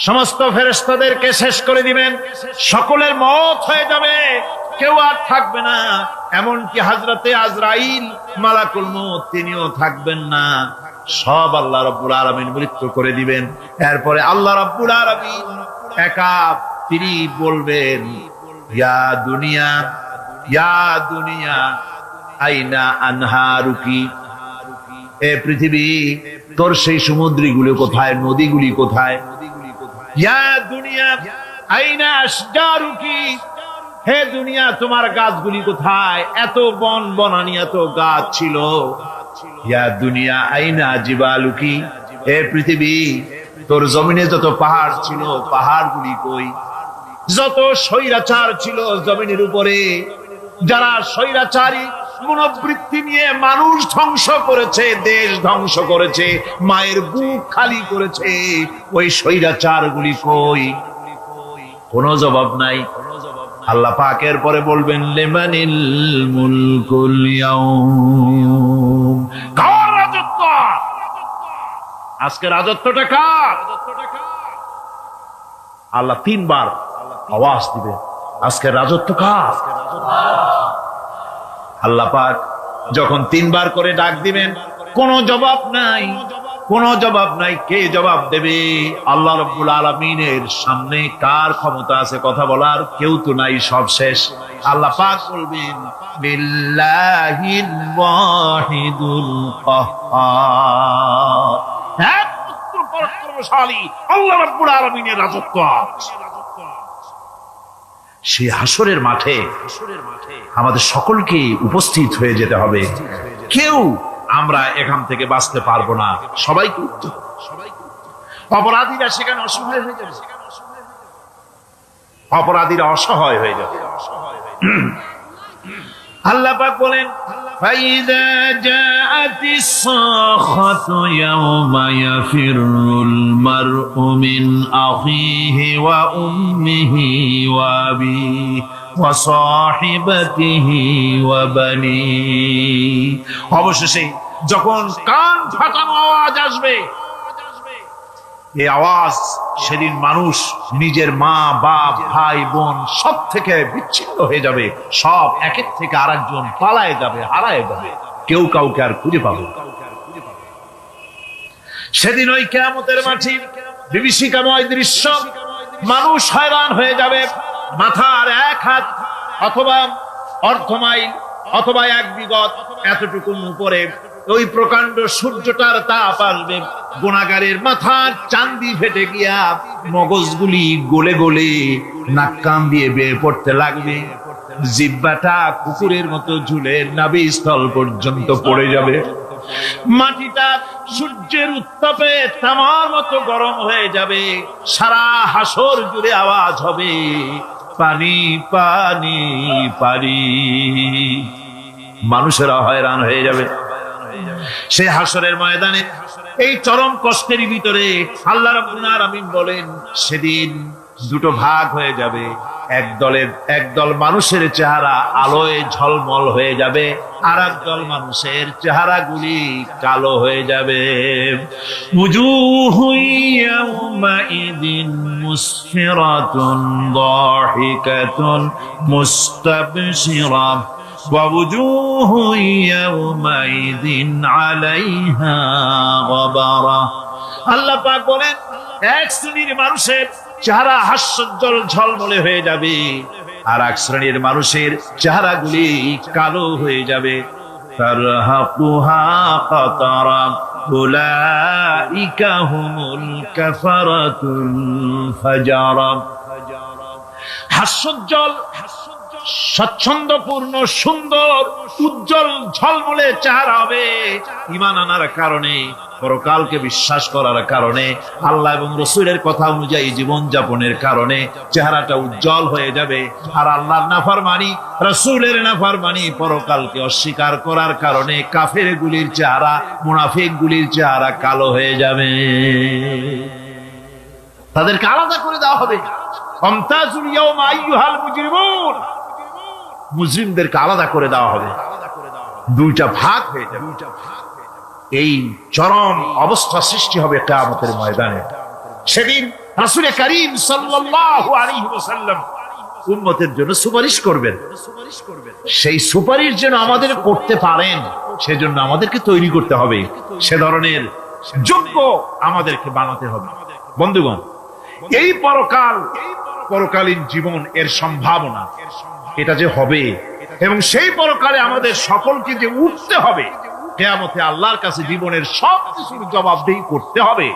সমস্ত ফেরেশতাদেরকে শেষ করে দিবেন, সকলের মওত হয়ে যাবে, কেউ আর থাকবে না। এমনকি হযরতে আজরাইল মালাকুল মউত তিনিও থাকবেন না, সব আল্লাহ রাব্বুল আলামিন মৃত্যু করে দিবেন। এরপরে আল্লাহ রাব্বুল আলামিন একা তিনি বলবেন ইয়া দুনিয়া, ইয়া দুনিয়া আইনা আনহারুকি, এ পৃথিবী তোর সেই সমুদ্রগুলো কোথায়, নদীগুলি কোথায়? ইয়া দুনিয়া আইনা আশজারুকি, হে দুনিয়া তোমার গাছগুলি কোথায়? এত বন বনানি, এত গাছ ছিল। ইয়া দুনিয়া আইনা জিবালুকি, হে পৃথিবী তোর জমিনে যত পাহাড় ছিল পাহাড়গুলি কই? যত স্বৈরাচার ছিল জমিনের উপরে, যারা স্বৈরাচারী মনোবৃত্তি নিয়ে মানুষ ধ্বংস করেছে, দেশ ধ্বংস করেছে, মায়ের বুক খালি করেছে, ওই স্বৈরাচার গুলি কই? কোনো জবাব নাই। আল্লাহ পাকের পরে বলবেন লিমানিল মুলকুল ইয়াউম, কার রাজত্ব আজকে? রাজত্বটা কার? আল্লাহ তিনবার আওয়াজ দিবে, আজকে রাজত্ব কার? আল্লাহ পাক যখন তিনবার করে ডাক দিবেন, কোনো জবাব নাই, কোনো জবাব নাই। কে জবাব দেবে? আল্লাহ রাব্বুল আলামিনের সামনে কার ক্ষমতা আছে কথা বলার? কেউ তো নাই, সব শেষ। আল্লাহ পাক বলবেন বিল্লাহিল ওয়াহিদুল কাহ্হার, একমাত্র পরাক্রমশালী আল্লাহ রাব্বুল আলামিনের রাজত্ব। সেই হাসরের মাঠে আমাদের সকলকে উপস্থিত হয়ে যেতে হবে। কেউ আমরা এখান থেকে বাঁচতে পারবো না, সবাইকে। অপরাধীরা সেখানে অসহায় হয়ে যাবে, অপরাধীরা অসহায় হয়ে যাবে। আল্লাহ পাক বলেন ফাইযা জাআতিস সাখাতু ইয়াওমা ইয়াফিরুল মারউ মিন আখিহি ওয়া উম্মিহি ওয়া আবিহি ওয়া সাহিবাতিহি ওয়া বানিহি, অবশেষে যখন কান ফাটানো আওয়াজ আসবে, এই আওয়াজ সেদিন মানুষ নিজের মা বাপ ভাই বোন সব থেকে বিচ্ছিন্ন হয়ে যাবে, সব একের থেকে আরেকজন পালায় যাবে, হারায় যাবে, কেউ কাউকে আর খুঁজে পাবে। সেদিন ওই কিয়ামতের মাঠে বিভীষিকাময় দৃশ্য, মানুষ হয়রান হয়ে যাবে। মাথার এক হাত অথবা অর্ধ মাইল অথবা এক বিগত এতটুকু উপরে ওই প্রকাণ্ড সূর্যটার তাপ আসবে, গুনাহগারের মাথার চান্দি ফেটে গিয়া মগজগুলি গলে গলে নাক কান দিয়ে বেয়ে পড়তে লাগবে, জিহ্বাটা কুকুরের মতো ঝুলে নাভিস্থল পর্যন্ত পড়ে যাবে, মাটিটা সূর্যের উত্তাপে তামার মতো গরম হয়ে যাবে, সারা হাসর জুড়ে আওয়াজ হবে পানি পানি পানি। মানুষেরা হয়রান হয়ে যাবে সেই হাসরের ময়দানে। এই চরম কষ্টের ভিতরে আল্লাহ রাব্বুল আলামিন বলেন সেদিন দুটো ভাগ হয়ে যাবে, একদল মানুষের চেহারা আলোয় ঝলমল হয়ে যাবে, আর একদল মানুষের চেহারাগুলি কালো হয়ে যাবে। উজুহু ইয়াওমাইদিন মুসফিরাতুন দাহিকাতুন মুস্তাবশিরা ওয়া উজুহু ইয়াওমাইদিন আলাইহা গাবারা। আল্লাহ পাক বলেন এক শ্রেণীর মানুষের চেহারা হাস্যোজ্জ্বল ঝলমলে হয়ে যাবে, আর এক শ্রেণীর মানুষের চেহারাগুলি কালো হয়ে যাবে। তারহাকুহা কাতারা উলাইকা হুমুল কাফারাতুল ফাজারা। হাস্যোজ্জ্বল, স্বচ্ছন্দপূর্ণ, সুন্দর, উজ্জ্বল ঝলমলে চেহারা হবে ঈমান আনার কারণে, পরকালকে বিশ্বাস করার কারণে, আল্লাহ এবং রাসূলের কথা অনুযায়ী জীবন যাপনের কারণে চেহারাটা উজ্জ্বল হয়ে যাবে। আর আল্লাহর নাফরমানি, রাসূলের নাফরমানি, পরকালকে অস্বীকার করার কারণে কাফেরগুলির চেহারা, মুনাফিকগুলির চেহারা কালো হয়ে যাবে। তাদেরকে আলাদা করে দেওয়া হবে। আমতাজুল ইয়াওমা আইয়ুহাল মুজরিমুন, মুজরিমদেরকে আলাদা করে দেওয়া হবে, দুইটা ভাগ হয়ে যাবে। এই চরম অবস্থা সৃষ্টি হবে কিয়ামতের ময়দানে। সেদিন রাসূল করিম সাল্লাল্লাহু আলাইহি ওয়াসাল্লাম উম্মতের জন্য সুপারিশ করবেন। সেই সুপারিশ যেন আমাদের করতে পারেন সেজন্য আমাদেরকে তৈরি করতে হবে, সে ধরনের যোগ্য আমাদেরকে বানাতে হবে। বন্ধুগণ, এই পরকালীন জীবন, এর সম্ভাবনা, এটা যে হবে এবং সেই পরকালে আমাদের সকলকে যে উঠতে হবে, কিয়ামতে আল্লাহর কাছে জীবনের সব কিছুর জবাবদিহি করতে হবে,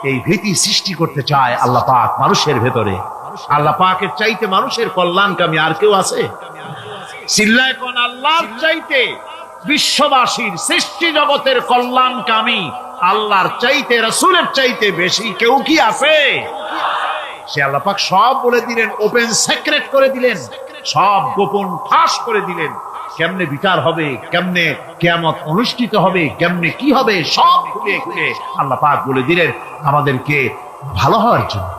এই ভীতি সৃষ্টি করতে চায় আল্লাহ পাক মানুষের ভেতরে। আল্লাহ পাকের চাইতে মানুষের কল্যাণকামী আর কেউ আছে? চিল্লায় কোন আল্লাহর চাইতে, বিশ্ববাসীর সৃষ্টি জগতের কল্যাণকামী আল্লাহর চাইতে, রাসূলের চাইতে বেশি কেউ কি আছে? সে আল্লাহ পাক সব বলে দিলেন, ওপেন সিক্রেট করে দিলেন, সব গোপন ফাঁস করে দিলেন। কেমনে বিচার হবে, কেমনে কিয়ামত অনুষ্ঠিত হবে, কেমনে কি হবে, সব খুলে খুলে আল্লাহ পাক বলে দিলেন আমাদেরকে ভালো হওয়ার জন্য।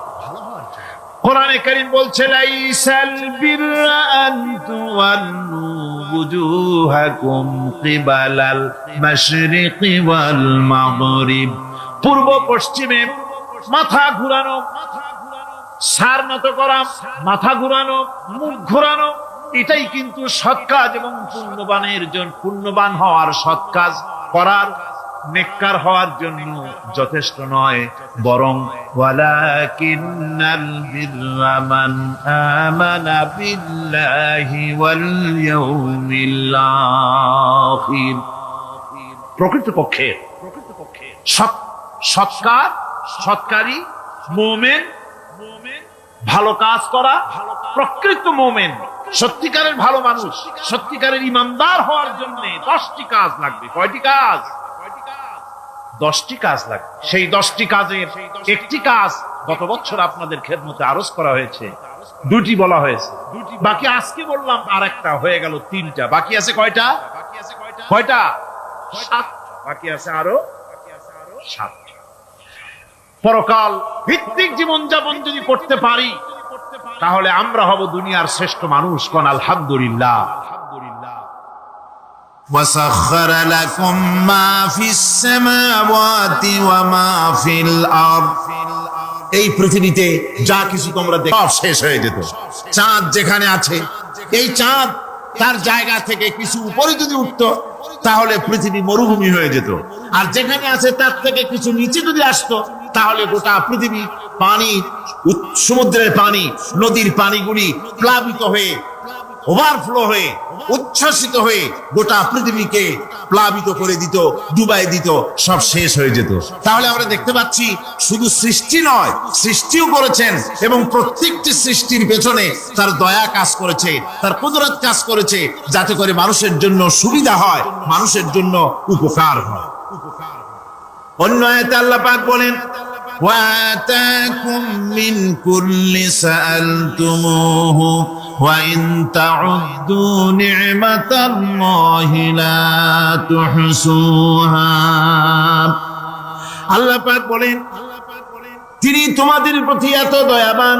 কোরআনে কারীম বলছে লাইসাল বিররা আন তুওয়াল্লু ওয়ুজুহাকুম কিবালাল মাশরিকি ওয়াল মাগরিব। পূর্ব পশ্চিমে মাথা ঘুরানো, সার নত করা, মাথা ঘুরানো, মুখ ঘুরানো, এটাই কিন্তু সৎ কাজ এবং পুণ্যবান হওয়ার, সৎ কাজ করার, নেককার হওয়ার জন্য যথেষ্ট নয়, বরং ওয়ালাকিন্নাল বিররা মান আমানা বিল্লাহি ওয়াল ইয়াউমিল আখির। প্রকৃতপক্ষে সৎকারী মুমিন, ভালো কাজ করা, প্রকৃত মুমিন, সত্যিকারের ভালো মানুষ, সত্যিকারের ইমানদার হওয়ার জন্য 10টি কাজ লাগবে। কয়টি কাজ? 10টি কাজ লাগবে। সেই 10টি কাজের একটি কাজ গত বছর আপনাদের খেদমতে আরজ করা হয়েছে, 2টি বলা হয়েছে, বাকি আজকে বললাম আরেকটা, হয়ে গেল 3টা। বাকি আছে কয়টা? 7। বাকি আছে আরো 7। পরকাল ভিত্তিক জীবনযাপন যদি করতে পারি তাহলে আমরা হব দুনিয়ার শ্রেষ্ঠ মানুষ। কোন আলহামদুলিল্লাহ। وسخر لكم ما في السماوات وما في الأرض। এই পৃথিবীতে যা কিছু তোমরা দেখো সব শেষ হয়ে যেত। চাঁদ যেখানে আছে, এই চাঁদ তার জায়গা থেকে কিছু উপরে যদি উঠতো তাহলে পৃথিবী মরুভূমি হয়ে যেত, আর যেখানে আছে তার থেকে কিছু নিচে যদি আসতো তাহলে গোটা পৃথিবী পানি, সমুদ্রের পানি, নদীর পানিগুলি প্লাবিত হয়ে ওভারফ্লো হয়ে উচ্ছ্বাসিত হয়ে গোটা পৃথিবীকে প্লাবিত করে দিত, ডুবাই দিত, সব শেষ হয়ে যেত। তাহলে আমরা দেখতে পাচ্ছি শুধু সৃষ্টি নয়, সৃষ্টিও করেছেন এবং প্রত্যেকটি সৃষ্টির পেছনে তার দয়া কাজ করেছে, তার কুদরত কাজ করেছে, যাতে করে মানুষের জন্য সুবিধা হয়, মানুষের জন্য উপকার হয়। অন্য আয়াতে আল্লাহ পাক বলেন, وآتاكم من كل سألتموه وإن تعدوا نعمة الله لا تحصوها। আল্লাহ পাক বলেন, তিনি তোমাদের প্রতি এত দয়াবান,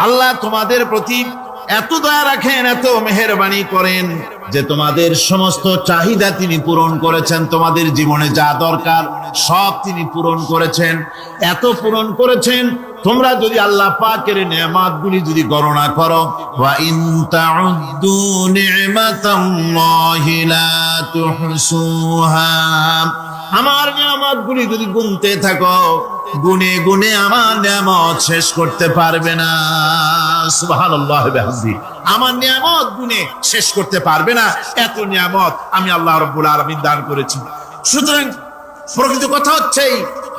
আল্লাহ তোমাদের প্রতি এত দয়া রাখেন, এত মেহেরবানি করেন যে তোমাদের সমস্ত চাহিদা তিনি পূরণ করেছেন। তোমাদের জীবনে যা দরকার সব তিনি পূরণ করেছেন, এত পূরণ করেছেন। তোমরা যদি আল্লাহ পাকের নেয়ামতগুলি যদি গণনা করো, ওয়া ইন তাউদ্দু নি'মাতাল্লাহি লা তুহসুহা, আমার নিয়ামতগুলি যদি গুনতে থাকো, গুনে গুনে আমার নিয়ামত শেষ করতে পারবে না। সুবহানাল্লাহ ওয়া বিহামদিহি, আমার নিয়ামত গুনে শেষ করতে পারবে না, এত নিয়ামত আমি আল্লাহ রাব্বুল আলামিন দান করেছি। সুতরাং প্রকৃত কথা হচ্ছে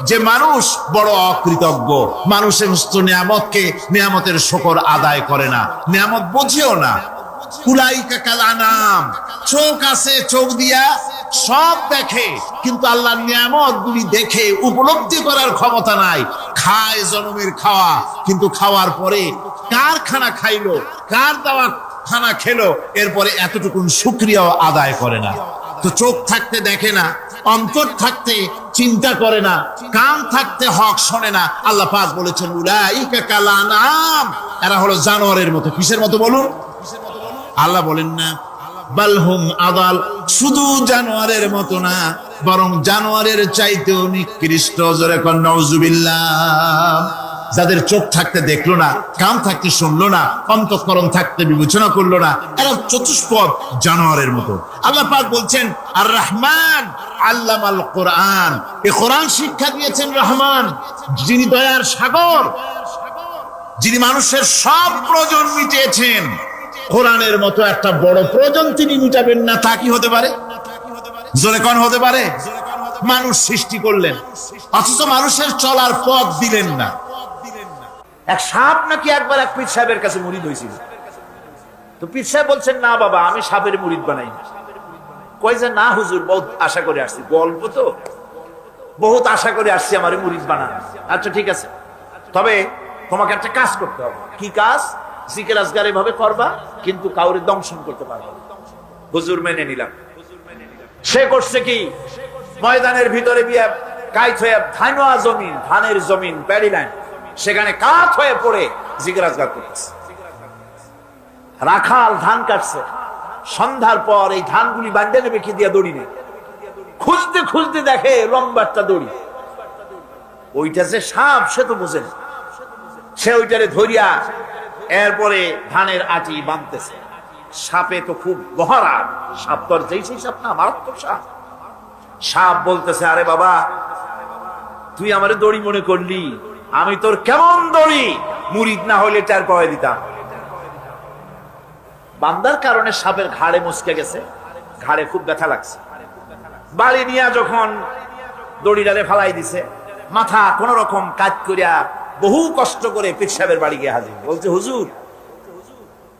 যে মানুষ বড় অকৃতজ্ঞ, মানুষ সমস্ত নিয়ামতকে, নিয়ামতের শুকর আদায় করে না, নিয়ামত বোঝেও না। উলাইকা কাল আনাম, চোখ আছে, চোখ দিয়া সব দেখে, কিন্তু আল্লাহর নিয়ামত গুলি দেখে উপলব্ধি করার ক্ষমতা নাই। খায় জনমের খাওয়া, কিন্তু খাওয়ার পরে কার খানা খাইলো, কার দেওয়া খানা খেলো, এরপরে এতটুকুন শুকরিয়াও আদায় করে না। তো চোখ থাকতে দেখে না, অন্তর থাকতে চিন্তা করে না, কান থাকতে হক শোনে না। আল্লাহ পাক বলেছেন, উলাইকা কাল আনাম, এরা হলো জানোয়ারের মতো। কিসের মতো বলুন? আল্লাহ বলেন না বালহুম আদাল, শুধু জানোয়ারের মতো না, বরং জানোয়ারের চাইতেও নিকৃষ্ট। জোরে কোন নাউজুবিল্লাহ। যাদের চোখ থাকতে দেখলো না, কান থাকতে শুনলো না, অন্তঃকরণ থাকতে বিবেচনা করলো না, এরা চতুষ্পদ জানোয়ারের মতো। আল্লাহ পাক বলছেন, আর রহমান আল্লামাল কোরআন, এই কোরআন শিক্ষা দিয়েছেন রহমান, যিনি দয়ার সাগর, যিনি মানুষের সব প্রয়োজন মিটিয়েছেন। কোরআনের মতো একটা বড় প্রয়োজন তিনি মিটাবেন না, তা কি হতে পারে? জোরে কোন হতে পারে? মানুষ সৃষ্টি করলেন, অথচ মানুষের চলার পথ দিলেন না। এক সাপ নাকি একবার এক পীর সাহেবের কাছে মুরিদ হয়েছিল। তো পীর সাহেব বলছেন, না বাবা, আমি সাপের মুরিদ বানাই না। কই যে, না হুজুর, বহুত আশা করে আসছি, গল্প তো, বহুত আশা করে আসছি আমার মুরিদ বানান। আচ্ছা ঠিক আছে, তবে তোমাকে একটা কাজ করতে হবে। কি কাজ? জিকির আজকার এভাবে করবা, কিন্তু কাউরে দংশন করতে পারবা না। হুজুর মেনে নিলাম। সে করছে কি, ময়দানের ভিতরে গিয়ে কাইত হয়ে ধানওয়া জমিন, ধানের জমিন, প্যাডি লাইন, সেখানে কাত হয়ে পড়ে জিকির আজকার করতেছে। রাখাল ধান কাটছে, সন্ধ্যার পর এই ধানগুলি বান্ধে নেবে কি দিয়া দড়ি নেই, খুঁজতে খুঁজতে দেখে লম্বা একটা দড়ি। ওইটা যে সাপ সে তো বোঝে না, সে ওইটারে ধরিয়া এরপরে ধানের আটি বাঁধতেছে। সাপে তো খুব বহরা, সাপ তো আর যেই সেই সাপ না, মারাত্মক সাপ। সাপ বলতেছে, আরে বাবা, তুই আমারে দড়ি মনে করলি, আমি তোর কেমন দড়ি, মুরিদ না হইলে টার পাওয়া দিতাম। বান্দার কারণে সাপের ঘাড়ে মুচকে গেছে, ঘাড়ে খুব ব্যথা লাগছে। বাড়ি নিয়ে যখন দড়িটারে ফালাই দিছে, মাথা কোন রকম কাজ করিয়া বহু কষ্ট করে পীর সাহেবের বাড়ি গিয়ে হাজির। বলছে, হুজুর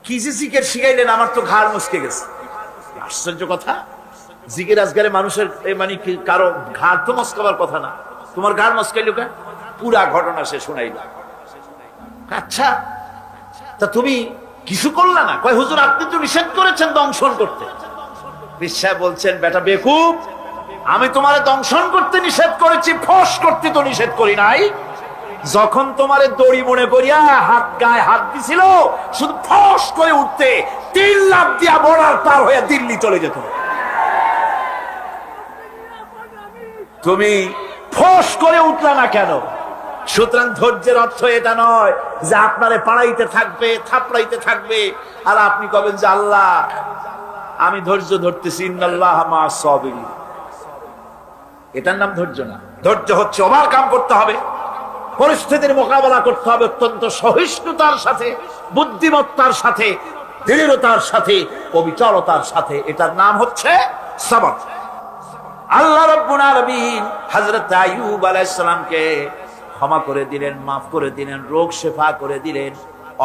কি যে জিকির শিখাইলেন, আমার তো ঘাড় মুচকে গেছে। আশ্চর্য কথা, জিকির আজগারে মানুষের মানে কি কারো ঘাড় তো মস্কাবার কথা না, তোমার ঘাড় মস্কাইলো কেন? পুরা ঘটনা সে শুনাইল। আচ্ছা, তা তুমি কিছু করলা না? কয়, হুজুর আপনি তো নিষেধ করেছেন দংশন করতে। পীর সাহেব বলছেন, বেটা বেকুব, আমি তোমারে দংশন করতে নিষেধ করেছি, ফস করতে তো নিষেধ করি নাই। যখন তোমারে দড়ি মনে করিয়া হাত গায়ে হাত দিছিল, শুধু ফস করে উঠতে 3 লাখ দিয়া বর্ডার পার হয়ে দিল্লি চলে যেত। তুমি ফস করে উঠলা না কেন? সুতরাং ধৈর্যের অর্থ এটা নয় যে আপনারে পাড়াইতে থাকবে, থাপড়াইতে থাকবে, আর আপনি কবেন যে আল্লাহ আমি ধৈর্য ধরতেছি, ইন্নাল্লাহ মা'আস সাবিরিন। এটার নাম ধৈর্য না। ধৈর্য হচ্ছে ওভারকাম করতে হবে, পরিস্থিতির মোকাবেলা করতে হবে অত্যন্ত সহিষ্ণুতার সাথে, বুদ্ধিমত্তার সাথে, দৃঢ়তার সাথে, অবিচলতার সাথে। এটার নাম হচ্ছে সবর। আল্লাহ রাব্বুল আলামিন হযরত আইয়ুব আলাইহিস সালামকে ক্ষমা করে দিলেন, মাফ করে দিলেন, রোগ শেফা করে দিলেন।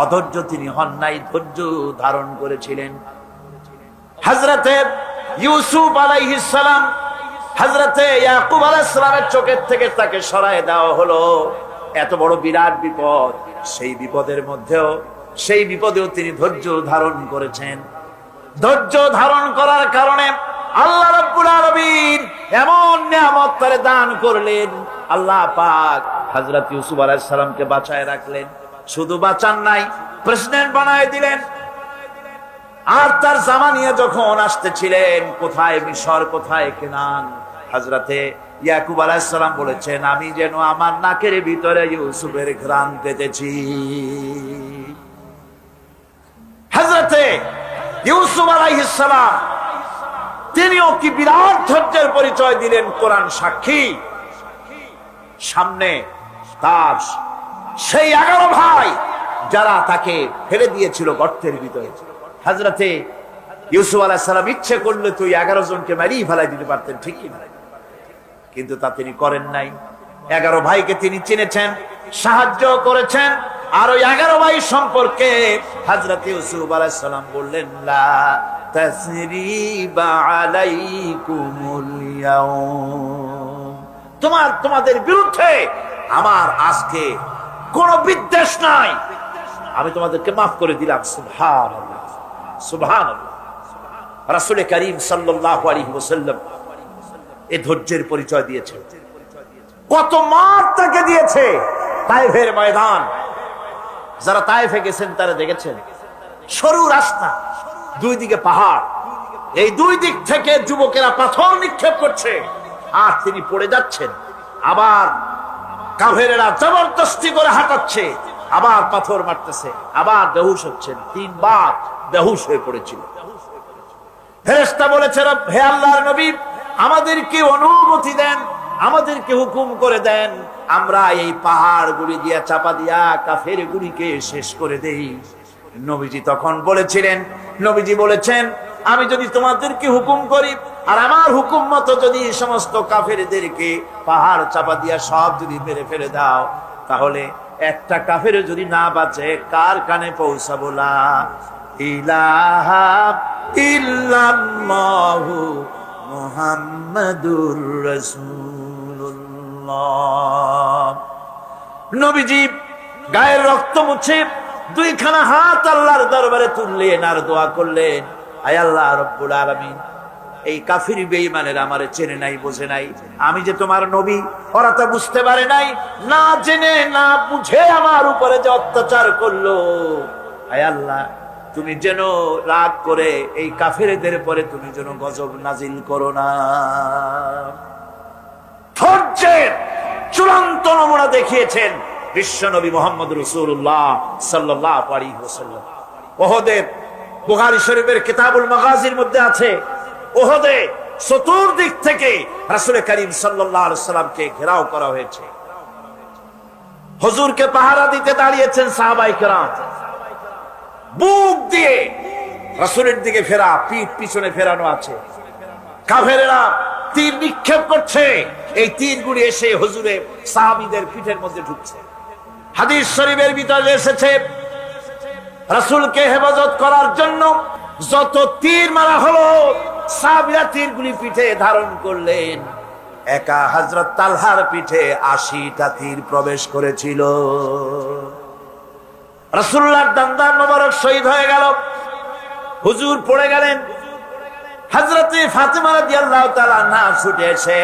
অধৈর্য তিনি হন নাই, ধৈর্য ধারণ করেছিলেন। হযরতে ইউসুফ আলাইহিস সালাম, হযরতে ইয়াকুব আলাইহিস সালামের চোখের থেকে তাকে সরায় দেওয়া হলো। এত বড় বিরাট বিপদ, সেই বিপদেও তিনি ধৈর্য ধারণ করেছেন। ধৈর্য ধারণ করার কারণে আল্লাহ রাব্বুল আলামিন এমন নিয়ামত তারে দান করলেন। আল্লাহ পাক হযরত ইউসুফ আলাইহিস সালামকে বাঁচায় রাখলেন। শুধু বাঁচান নাই, প্রেসিডেন্ট বানায় দিলেন। আর তার জামা নিয়ে যখন আসতেছিলেন, কোথায় মিশর, কোথায় কেনান, হযরতে ইয়াকুব আলাইহিস সালাম বলেছেন, আমি যেন আমার নাকের ভিতরে ইউসুফের ঘ্রাণ পেতেছি। হযরতে ইউসুফ আলাইহিস সালাম তিনিও কি বিরাট ধৈর্যের পরিচয় দিলেন, কোরআন সাক্ষী। সামনে তার সেই 11 ভাই যারা তাকে ফেলে দিয়েছিল গর্তের ভিতরে। হযরতে ইউসুফ আলাইহিস সালাম ইচ্ছে করলে তুই 11 জনকে মারিয়ে ফেলাই দিতে পারতেন, ঠিক কি না? কিন্তু তা তিনি করেন নাই। 11 ভাইকে তিনি চিনেছেন, সাহায্য করেছেন। আর ওই 11 ভাই সম্পর্কে হযরত ইউসুফ আলাইহিস সালাম বললেন, লা তাসরিবা আলাইকুমুল ইয়াউম, তোমাদের বিরুদ্ধে আমার আজকে কোনো বিদ্বেষ নাই, আমি তোমাদেরকে মাফ করে দিলাম। সুবহানাল্লাহ, সুবহানাল্লাহ। রাসূল করিম সাল্লাল্লাহু আলাইহি ওয়াসাল্লাম এই ধৈর্যের পরিচয় দিয়েছে। কত মার তাকে দিয়েছে তায়েফের ময়দান। যারা তায়েফে গেছেন তারা দেখেছেন, সরু রাস্তা, দুই দিকে পাহাড়, এই দুই দিক থেকে যুবকেরা পাথর নিক্ষেপ করছে, আর তিনি পড়ে যাচ্ছেন। আবার কাফেরেরা জবরদস্তি করে হাঁটাচ্ছে, আবার পাথর মারতেছে, আবার বেহুশ হচ্ছেন। 3 বার বেহুশ হয়ে পড়েছিল। ফেরেশতা বলেছে, হে আল্লাহর নবী, আমাদেরকে অনুমতি দেন, আমাদেরকে হুকুম করে দেন, আমরা এই পাহাড় গুলি দিয়া চাপা দিয়া কাফের গুলিকে শেষ করে দেই। নবীজি তখন বলেছেন, আমি যদি তোমাদেরকে হুকুম করি আর আমার হুকুম মতো যদি সমস্ত কাফেরদেরকে পাহাড় চাপা দিয়া সব যদি মেরে ফেলে দাও, তাহলে একটা কাফের যদি না বাঁচে, কার কানে পৌঁছাবো? লা ইলাহা ইল্লাল্লাহু মুহাম্মাদুর রাসূলুল্লাহ। নবীজি গায়ের রক্ত মুছে 2খানা হাত আল্লাহর দরবারে তুললেন আর দোয়া করলেন, আয় আল্লাহ রব্বুল আলামিন, এই কাফির বেঈমানেরা আমারে চেনে নাই, বোঝে নাই, আমি যে তোমার নবী, ওরা তা বুঝতে পারে নাই, না জেনে না বুঝে আমার উপরে যে অত্যাচার করলো, আয় আল্লাহ তুমি যেন রাগ করে এই কাফেরদের পরে তুমি যেন গজব নাজিল করো না। ধৈর্যের চূড়ান্ত নমুনা দেখিয়েছেন বিশ্বনবী মুহাম্মদ রাসূলুল্লাহ সাল্লাল্লাহু আলাইহি ওয়াসাল্লাম। উহুদের, বুখারী শরীফের কিতাবুল মাগাজির মধ্যে আছে, উহুদে চতুর্দিক থেকে রাসূল করিম সাল্লাল্লাহু আলাইহি ওয়াসাল্লামকে ঘেরাও করা হয়েছে। হুজুরকে পাহারা দিতে দাঁড়িয়েছেন সাহাবায়ে কেরাম, বুক দিয়ে রাসূলের দিকে ফেরা, পিঠ পিছনে ফেরানো আছে। কাফেরেরা তীর নিক্ষেপ করছে, এই তীরগুলি এসে হুজুরের সাহাবীদের পিঠের মধ্যে ঢুকছে। হাদিস শরীফের ভিতরে এসেছে, রাসূলকে হেফাজত করার জন্য যত তীর মারা হলো, সাহাবীরা তীরগুলি পিঠে ধারণ করলেন। একা হযরত তালহার পিঠে 80টা তীর প্রবেশ করেছিল। রাসূলুল্লাহর দান্দার মোবারক শহীদ হয়ে গেল, হুজুর পড়ে গেলেন। হযরতে ফাতেমা রাদিয়াল্লাহু তাআলা আনহা ছুটে এসে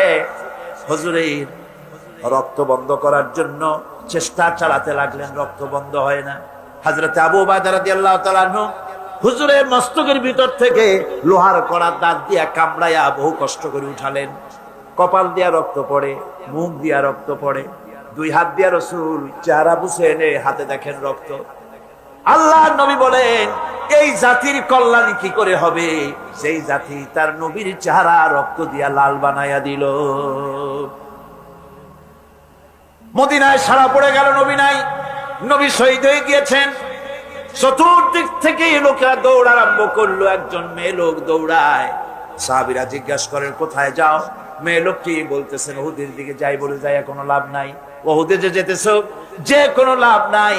হুজুরের রক্ত বন্ধ করার জন্য চেষ্টা চালাতে লাগলেন, রক্ত বন্ধ হয় না। হযরতে আবু উবাইদা রাদিয়াল্লাহু তাআলা আনহু হুজুরের মস্তকের ভিতর থেকে লোহার কড়ার দাঁত দিয়া কামড়াইয়া বহু কষ্ট করে উঠালেন। কপাল দিয়া রক্ত পড়ে, মুখ দিয়া রক্ত পড়ে, 2 হাত দিয়া রাসূল চেহারা বুঝে এনে হাতে দেখেন রক্ত। আল্লাহর নবী বলেন, এই জাতির কল্যাণ কি করে হবে, সেই জাতি তার নবীর চেহারা রক্ত দিয়া লাল বানাইয়া দিল। মদিনায় সারা পড়ে গেল, নবী নাই, নবী শহীদ হয়ে গিয়েছেন। চতুর্দিক থেকে লোকেরা দৌড় আরম্ভ করলো, একজন মেয়ে লোক দৌড়ায়। সাহাবীরা জিজ্ঞাসা করেন কোথায় যাও? মেয়ে লোকটি বলতেছেন উহুদের দিকে যাই। বলে যাই কোনো লাভ নাই, উহুদে যে যেতেছো যে কোনো লাভ নাই,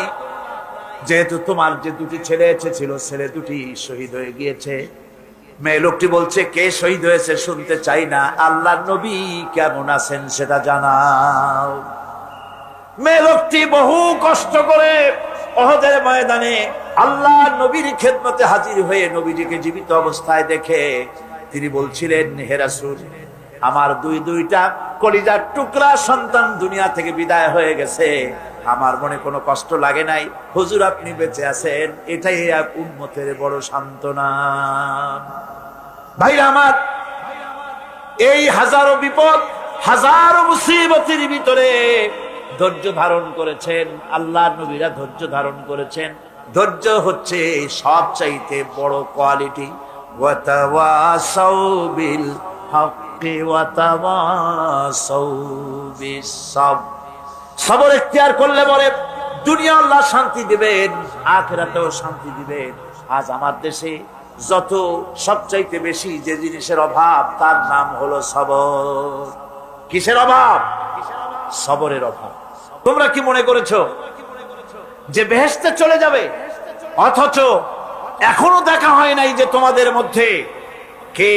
যেহেতু তোমার যে দুটি ছেলে ছিল ছেলে দুটি শহীদ হয়ে গিয়েছে। মেয়ে লোকটি বলছে কে শহীদ হয়েছে শুনতে চাই না, আল্লাহর নবী কেমন আছেন সেটা জানাও। মেয়ে লোকটি বহু কষ্ট করে উহুদের ময়দানে আল্লাহর নবীর খেদমতে হাজির হয়ে নবীজিকে জীবিত অবস্থায় দেখে তিনি বলছিলেন, হে রাসূল, আমার দুইটা কলিজার টুকরা সন্তান দুনিয়া থেকে বিদায় হয়ে গেছে, আমার মনে কোনো কষ্ট লাগে নাই, হুজুর আপনি বেঁচে আছেন, এটাই এক উম্মতের বড় সান্ত্বনা। ভাইরা আমার, এই হাজারো বিপদ হাজারো মুসিবতের ভিতরে ধৈর্য ধারণ করেছেন আল্লাহর নবীরা, ধৈর্য ধারণ করেছেন। ধৈর্য হচ্ছে সবচাইতে বড় কোয়ালিটি। ওয়াতাওয়াসাউ বিল হাক্কি ওয়াতাওয়াসাউ বিস-সাবর। সবর ইখতিয়ার করলে পরে দুনিয়া আল্লাহ শান্তি দিবেন, আখিরাতেও শান্তি দিবেন। আজ আমার দেশে যত সবচাইতে বেশি যে জিনিসের অভাব তার নাম হলো সবর। কিসের অভাব? সবরের অভাব। তোমরা কি মনে করেছো যে বেহেশতে চলে যাবে, অথচ এখনো দেখা হয় নাই যে তোমাদের মধ্যে কে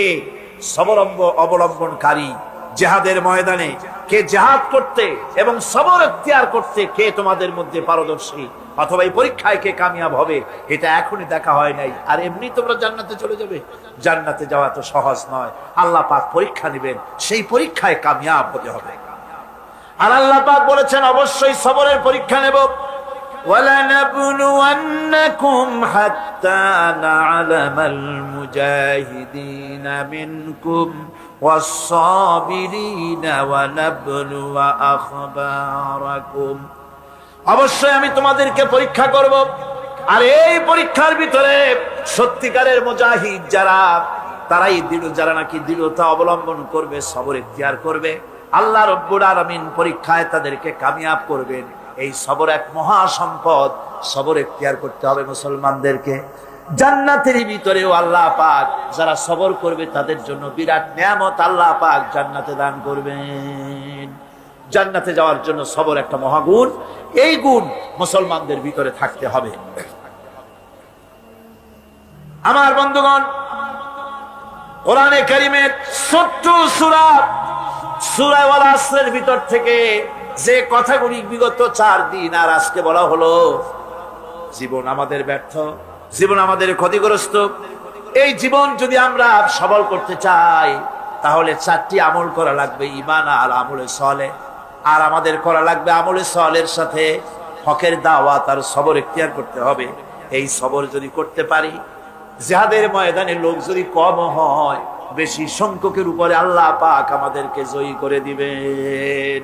সবর অবলম্বনকারী, জিহাদের ময়দানে কে জিহাদ করতে এবং সবর ইখতিয়ার করতে কে তোমাদের মধ্যে পারদর্শী, অথবা এই পরীক্ষায় কে কামিয়াব হবে, এটা এখনই দেখা হয় নাই। আর এমনি তোমরা জান্নাতে চলে যাবে? জান্নাতে যাওয়া তো সহজ নয়, আল্লাহ পাক পরীক্ষা নেবেন, সেই পরীক্ষায় কামিয়াব হতে হবে। আর আল্লাহ পাক বলেছেন অবশ্যই সবরের পরীক্ষা নেব। وَلَنَبْلُوَنَّكُمْ حَتَّى نَعْلَمَ الْمُجَاهِدِينَ مِنْكُمْ وَالصَّابِرِينَ وَنَبْلُوَ أَخْبَارَكُمْ। অবশ্যই আমি তোমাদেরকে পরীক্ষা করব, আর এই পরীক্ষার ভিতরে সত্যিকারের মুজাহিদ যারা, তারাই দৃঢ়, যারা নাকি দৃঢ়তা অবলম্বন করবে, সবর ইখতিয়ার করবে, আল্লাহ রব্বুল আলামিন পরীক্ষায় তাদেরকে কামিয়াব করবেন। এই সবর এক মহা সম্পদ, সবর ইখতিয়ার করতে হবে মুসলমানদেরকে। জান্নাতের ভিতরেও আল্লাহ পাক যারা সবর করবে তাদের জন্য বিরাট নিয়ামত আল্লাহ পাক জান্নাতে দান করবেন। জান্নাতে যাওয়ার জন্য সবর একটা মহাগুণ, এই গুণ মুসলমানদের ভিতরে থাকতে হবে। আমার বন্ধুগণ, কোরআনে কারীমের ছোট্ট সূরা ওয়াল আসরের ভিতর থেকে যে কথাগুলি বিগত 4 দিন আর আজকে বলা হলো, জীবন আমাদের ব্যর্থ, জীবন আমাদের ক্ষতিগ্রস্ত। এই জীবন যদি আমরা সবল করতে চাই তাহলে 4টি আমল করা লাগবে, ঈমান আর আমলে সালেহ। আর আমাদের করা লাগবে আমলে সালেহের সাথে হকের দাওয়াত আর সবর ইখতিয়ার করতে হবে। এই সবর যদি করতে পারি, জিহাদের ময়দানে লোক যদি কম হয়, বেশি সংখ্যকের উপরে আল্লাহ পাক আমাদেরকে জয়ী করে দিবেন।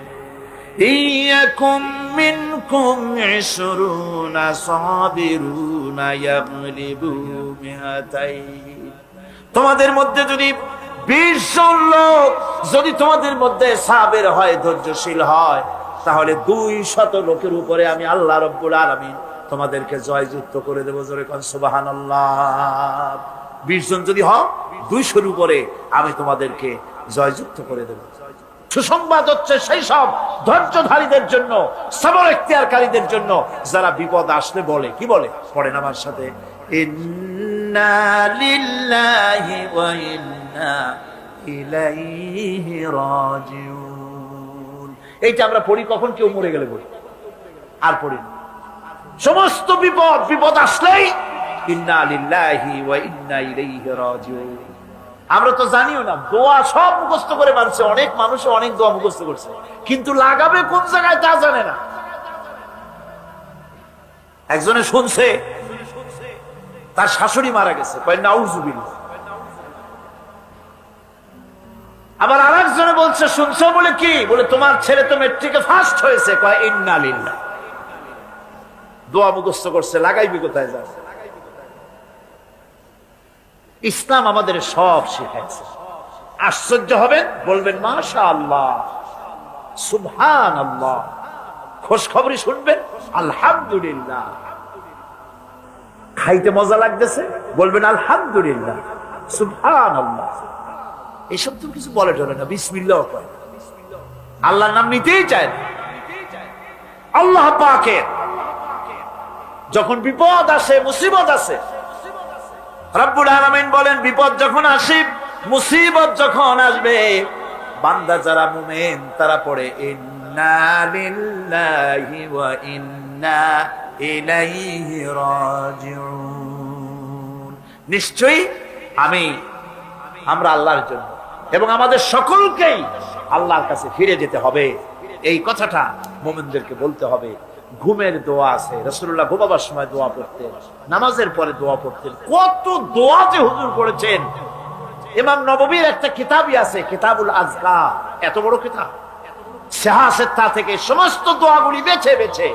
ইয়াকুম মিনকুম 20 সাবিরুনা ইয়াগলিবু মিআতাইন। তোমাদের মধ্যে যদি 20 জন লোক যদি তোমাদের মধ্যে সাবের হয়, ধৈর্যশীল হয়, তাহলে 200 লোকের উপরে আমি আল্লাহ রব্বুল আলামিন তোমাদেরকে জয়যুক্ত করে দেব। জোরে কোন সুবহানাল্লাহ। 20 জন যদি হয় 200-র উপরে আমি তোমাদেরকে জয়যুক্ত করে দেব। সুসংবাদ হচ্ছে সেই সব ধৈর্যধারীদের জন্য, সবর ইখতিয়ারকারীদের জন্য, যারা বিপদ আসলে বলে, কি বলে? পড়েন আমার সাথে, ইন্না লিল্লাহি ওয়া ইন্না ইলাইহি রাজিউন। এইটা আমরা পড়ি কখন? কেউ মরে গেলে পড়ি, আর পড়ি না। সমস্ত বিপদ আসলেই ইন্না লিল্লাহি ওয়া ইন্না ইলাইহি রাজিউন। আমরা তো জানিও না, দোয়া সব মুখস্থ করে মানছে, অনেক মানুষ অনেক দোয়া মুখস্থ করছে, কিন্তু লাগাবে কোন জায়গায় তা জানে না। একজনে শুনছে তার শাশুড়ি মারা গেছে, কয় নাউজুবিল্লাহ। আবার আরেকজনে বলছে, শুনছো বলে কি? বলে তোমার ছেলে তো মেট্রিকে ফার্স্ট হয়েছে, কয় ইন্না লিল্লাহ। দোয়া মুখস্থ করছে, লাগাইবি কোথায়? যা ইসলাম আমাদের সব শিখাইছে। আশ্চর্য হবেন, বলবেন মাশাআল্লাহ, সুবহানাল্লাহ, খোঁজ খবরই শুনবেন আলহামদুলিল্লাহ। খাইতে মজা লাগতেছে, বলবেন আলহামদুলিল্লাহ, সুবহানাল্লাহ। এসব তো কিছু বলে চলে না, বিসমিল্লাহ কয়, আল্লাহর নাম নিতেই চায় না। আল্লাহ পাকের যখন বিপদ আসে, মুসিবত আসে, রব্বুল আলামিন বলেন বিপদ যখন আসে, মুসিবত যখন আসবে, বান্দা যারা মুমিন তারা পড়ে ইন্না লিল্লাহি ওয়া ইন্না ইলাইহি রাজিউন। নিশ্চয়ই আমরা আল্লাহর জন্য এবং আমাদের সকলকেই আল্লাহর কাছে ফিরে যেতে হবে, এই কথাটা মুমিনদেরকে বলতে হবে। ঘুমের দোয়া আছে, রাসূলুল্লাহ ঘুমাবার সময় দোয়া পড়তেন, নামাজের পরে দোয়া পড়তেন। কত দোয়া যে হুজুর করেছেন। ইমাম নববীর একটা কিতাবই আছে, কিতাবুল আযকার, এত বড় কিতাব, সিহাসেত্তা থেকে সমস্ত দোয়াগুলি বেছে বেছে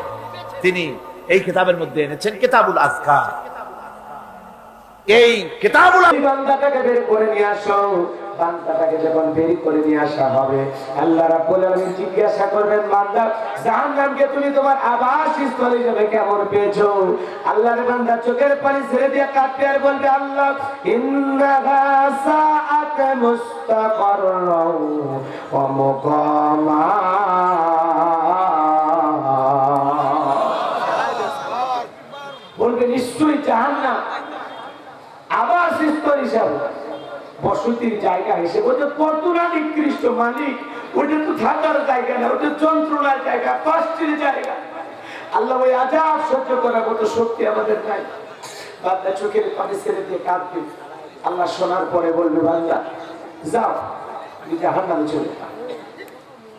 তিনি এই কিতাবের মধ্যে এনেছেন, কিতাবুল আযকার। এই কিতাবুল বান্দাটাকে বের করে নিয়ে আসো। বান্দাটাকে যখন বের করে নিয়ে আসা হবে, আল্লাহ রাব্বুল আলামিন জিজ্ঞাসা করবেন, বান্দা জাহান্নামকে তুমি তোমার আবাসস্থল হিসেবে কেমন পেয়েছো? আল্লাহর বান্দা চোখের পানি ছেড়ে দিয়ে কাঁদবে আর বলবে, আল্লাহ ইন্নাহা সাআত মুস্তাকাররান ওয়া মুকামা। বলবে নিশ্চয়ই জাহান্নাম আবাসস্থল হিসাবে, বসতির জায়গা হিসেবে ওটা কত না নিকৃষ্ট মালিক। ওটা তো থাকার জায়গা না, ওটা যন্ত্রণার জায়গা, কষ্টের জায়গা। আল্লাহ ওই আযাব সহ্য করার মতো শক্তি আমাদের নাই। বান্দা চোখের পানি ছেড়ে দিয়ে কাঁদবে। আল্লাহ শোনার পরে বলবে, বান্দা যাও, তুমি জাহান্নামে চলে যাও।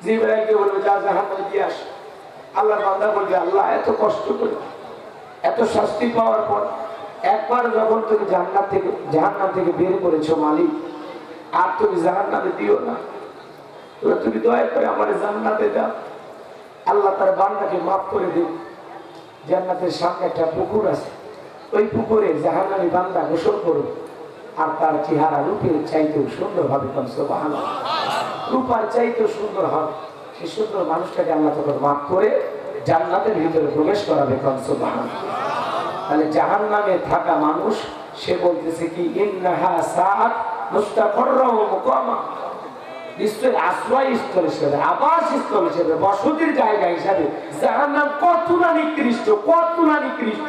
জিবরাইলকে বলবে, যা জাহান্নামে দিয়ে আস। আল্লাহ বান্দা বলবে, আল্লাহ এত কষ্ট করে, এত শাস্তি পাওয়ার পর একবার যখন তুমি জাহান্নাম থেকে বের করেছো মালিক, আর তুমি জাহান্নামে দিও না, তুমি দয়া করে আমার জান্নাতে দাও। আল্লাহ তার বান্দাকে মাফ করে দিন। জান্নাতের সামনে একটা পুকুর আছে, ওই পুকুরে জাহান্নামী বান্দা গোসল করবে, আর তার চেহারা রূপের চাইতেও সুন্দর হবে। সুবহানাল্লাহ, রূপার চাইতেও সুন্দর হবে। সেই সুন্দর মানুষটাকে আল্লাহ তখন মাফ করে জান্নাতের ভিতরে প্রবেশ করাবে। সুবহানাল্লাহ। তাহলে জাহান্নামে থাকা মানুষ সে বলতেছে কি, ইন্নাহা সাআত মুস্তাকাররান ওয়া মুকামা, নিশ্চয়ই আশ্রয়স্থল হিসেবে, আবাসস্থল হিসেবে, বসতির জায়গা হিসেবে জাহান্নাম কত না নিকৃষ্ট, কত না নিকৃষ্ট।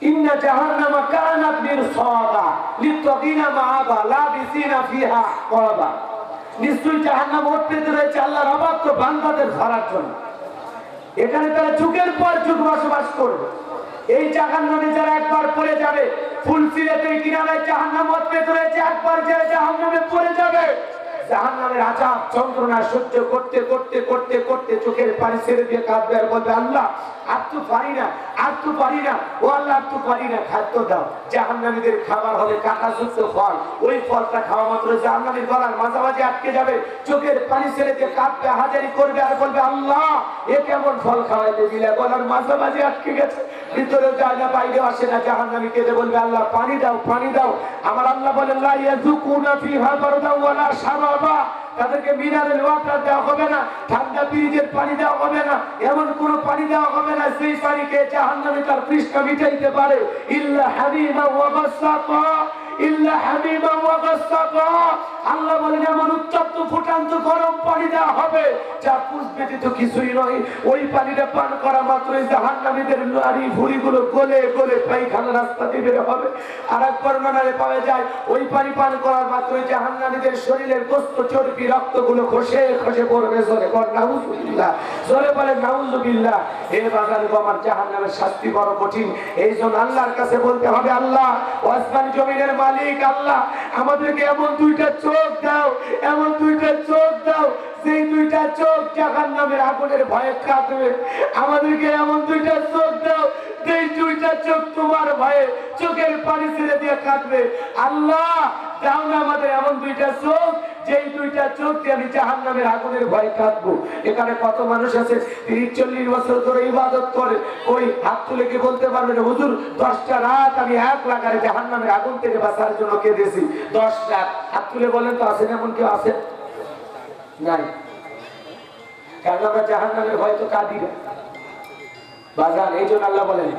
ইন্না জাহান্নামা কানাত মিরসাদা লিত্তাগিনা মাআবা লাবিসিনা ফিহা ওয়াবা। নিশ্চয়ই জাহান্নাম ওর ভেতরে রয়েছে আল্লাহর অবাধ্য বান্দাদের ধরার জন্য। এখানে তারা যুগের পর যুগ বসবাস করবে। এই জাহান্নামে যারা একবার পড়ে যাবে, ফুলসিরাতের কিনারায় জাহান্নাম পেতে রয়েছে, একবার যারা জাহান্নামে পড়ে যাবে, জাহান্নামের আযাব যন্ত্রণা সহ্য করতে করতে করতে করতে চোখের পানি ছেড়ে দিয়ে কাঁদবে আর বলবে, আল্লাহ আর তো পারি না, আর তো পারি না, ও আল্লাহ আর তো পারি না, খাদ্য দাও। জাহান্নামীদের খাবার হবে কাঁটাযুক্ত ফল, ওই ফলটা খাওয়া মাত্র জাহান্নামীর গলার মাঝামাঝি আটকে যাবে। চোখের পানি ছেড়ে দিয়ে কাঁদবে, হাজারি করবে আর বলবে, আল্লাহ এ কেমন ফল খাওয়াইতে দিলে, গলার মাঝামাঝি আটকে গেছে, ভিতরে যায় না, বাইরে আসে না। জাহান্নামী কেঁদে বলবে, আল্লাহ পানি দাও, পানি দাও। আমার আল্লাহ বলেন, লা ইয়াযুকুনা ফিহা বারদান ওয়ালা শারাবা, তাদেরকে মিনারেল ওয়াটার দেওয়া হবে না, ঠান্ডা ফ্রিজের পানি দেওয়া হবে না, এমন কোন পানি দেওয়া হবে না সেই পানিকে জাহান্নামী তার তৃষ্ণা মিটাইতে পারে। ইল্লা হামিমা ওয়া গাসসাকা, ইল্লা হামিমা ওয়া গাসসাকা। আল্লাহ বলেন এমন উত্তপ্ত ফুটান্ত গরম পানি দেওয়া হবে যা পুষ ব্যতীত কিছুই নয়। ওই পানিটা পান করা মাত্রই জাহান্নামীদের নারী ভুঁড়িগুলো গলে গলে পায়খানা রাস্তা দিয়ে বের হবে। আর এক বর্ণনায় পাওয়া যায়, ওই পানি পান করার মাত্রই জাহান্নামীদের শরীরের গোশত চর্বি রক্তগুলো খসে খসে পড়বে। জোরে বল নাউজুবিল্লাহ, জোরে বলে নাউজুবিল্লাহ। হে বাজার গো, আমার জাহান্নামের শাস্তি বড় কঠিন। এই জন্য আল্লাহর কাছে বলতে হবে, আল্লাহ আসমান জমিনের মালিক আল্লাহ, আমাদেরকে এমন দুইটা চোখ দাও, এমন দুইটা চোখ দাও সেই দুইটা চোখ জাহান্নামের আগুনের ভয়ে কাঁদবে। আমাদেরকে এমন দুইটা চোখ দাও, সেই দুইটা চোখ তোমার ভয়ে চোখের পানি ছেড়ে দিয়ে কাঁদবে। আল্লাহ দাও না আমাদের এমন দুইটা চোখ, যেই দুইটা চোখ দিয়ে আমি জাহান্নামের আগুনের ভয়ে কাঁদবো। এখানে কত মানুষ আছে 30-40 বছর ধরে ইবাদত করে, ওই হাত তুলে কি বলতে পারবে না, হুজুর 10টা রাত আমি 1 লাখ আর জাহান্নামের আগুন থেকে বাঁচার জন্য কেঁদেছি। 10 রাত হাত তুলে বলেন তো, আছেন এমন কেউ? আছে নাই? কারণ আমরা জাহান্নামের ভয় তো কাঁদি না বাজান। এই জন্য আল্লাহ বলেন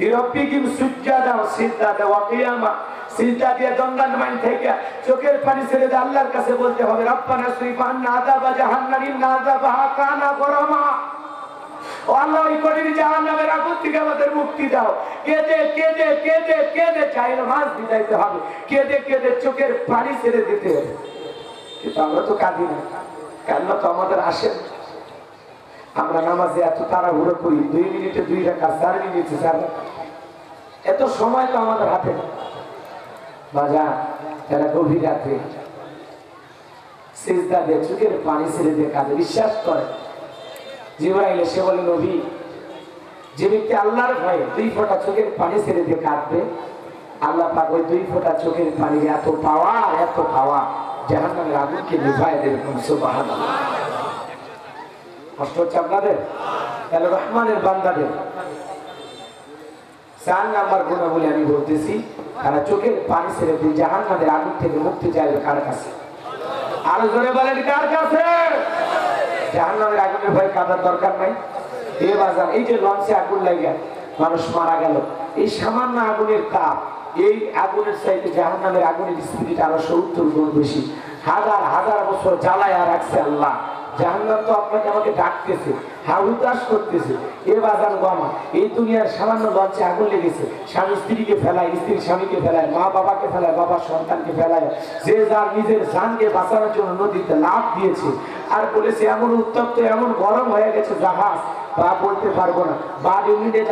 লিরাব্বিহিম সুজদান ওয়া সিজদাতা ওয়া কিয়ামা, সিজদা দিয়ে দণ্ডায়মান থেকে চোখের পানি ছেড়ে দিয়ে আল্লাহর কাছে বলতে হবে, রব্বানা সরিফ আন্না আযাবা জাহান্নাম ইন্না আযাবাহা কানা গরামা। ও আল্লাহ, ওই কঠিন জাহান্নামের আগুন থেকে আমাদের মুক্তি দাও। কেঁদে কেঁদে কেঁদে কেঁদে চাইলে মাছ দিতে হবে, কেঁদে কেঁদে চোখের পানি ছেড়ে দিতে হবে। কিন্তু আমরা তো কাঁদি না, কান্না তো আমাদের আসে না। আমরা নামাজে এত তাড়াহুড়ো করি, 2 মিনিটে 2 রাকাত, 4 মিনিটে 4 রাকাত, এত সময় তো আমাদের হাতে না। বাজার যারা গভীর রাতে সিজদা দিয়ে চোখের পানি ছেড়ে দিয়ে কাঁদে, বিশ্বাস করে জিবরাইল এসে বলে, নবী, যে ব্যক্তি আল্লাহর ভয়ে 2 ফোঁটা চোখের পানি ছেড়ে দিয়ে কাঁদবে, আল্লাহ পাক ওই 2 ফোঁটা চোখের পানির এত পাওয়া জাহান্নামের আগুনকে নিভায় দেবে। সুবহানাল্লাহ। কষ্ট হচ্ছে আপনাদের? তাহলে রহমানের বান্দাদের 4 নাম্বার গুণ বলে আমি বলতেছি, তারা চোখের পানি ছেড়ে দিয়ে জাহান্নামের আগুন থেকে মুক্তি চাইবে কার কাছে? আরো জোরে বলেন, কার কাছে? জাহান্নামের আগুনের ভয় কাঁদার দরকার নাই। এই বাজার, এই যে লঞ্চে আগুন লাগে মানুষ মারা গেল, এই সামান্য আগুনের তাপ, এই আগুনের চাইতে জাহান্নামের আগুনের স্পিরিট আরো 70 গুণ বেশি। হাজার হাজার বছর জ্বালায়া রাখছে আল্লাহ। জাহান্নাম তো আপনাকে আমাকে ডাকতেছে, হাহুতাশ করতেছে। এ বাজান বামা, এই দুনিয়ার সামান্য লঞ্চে আগুন লেগেছে, স্বামী স্ত্রীকে ফেলায়, স্ত্রী স্বামীকে ফেলায়, মা বাবাকে ফেলায়, বাবা সন্তানকে ফেলায়, যে যার নিজের জানকে বাঁচানোর জন্য নদীতে লাফ দিয়েছে। আর বলেছে এমন উত্তপ্ত, এমন গরম হয়ে গেছে জাহাজ, বা বলতে পারবো না, বা ইউনিটে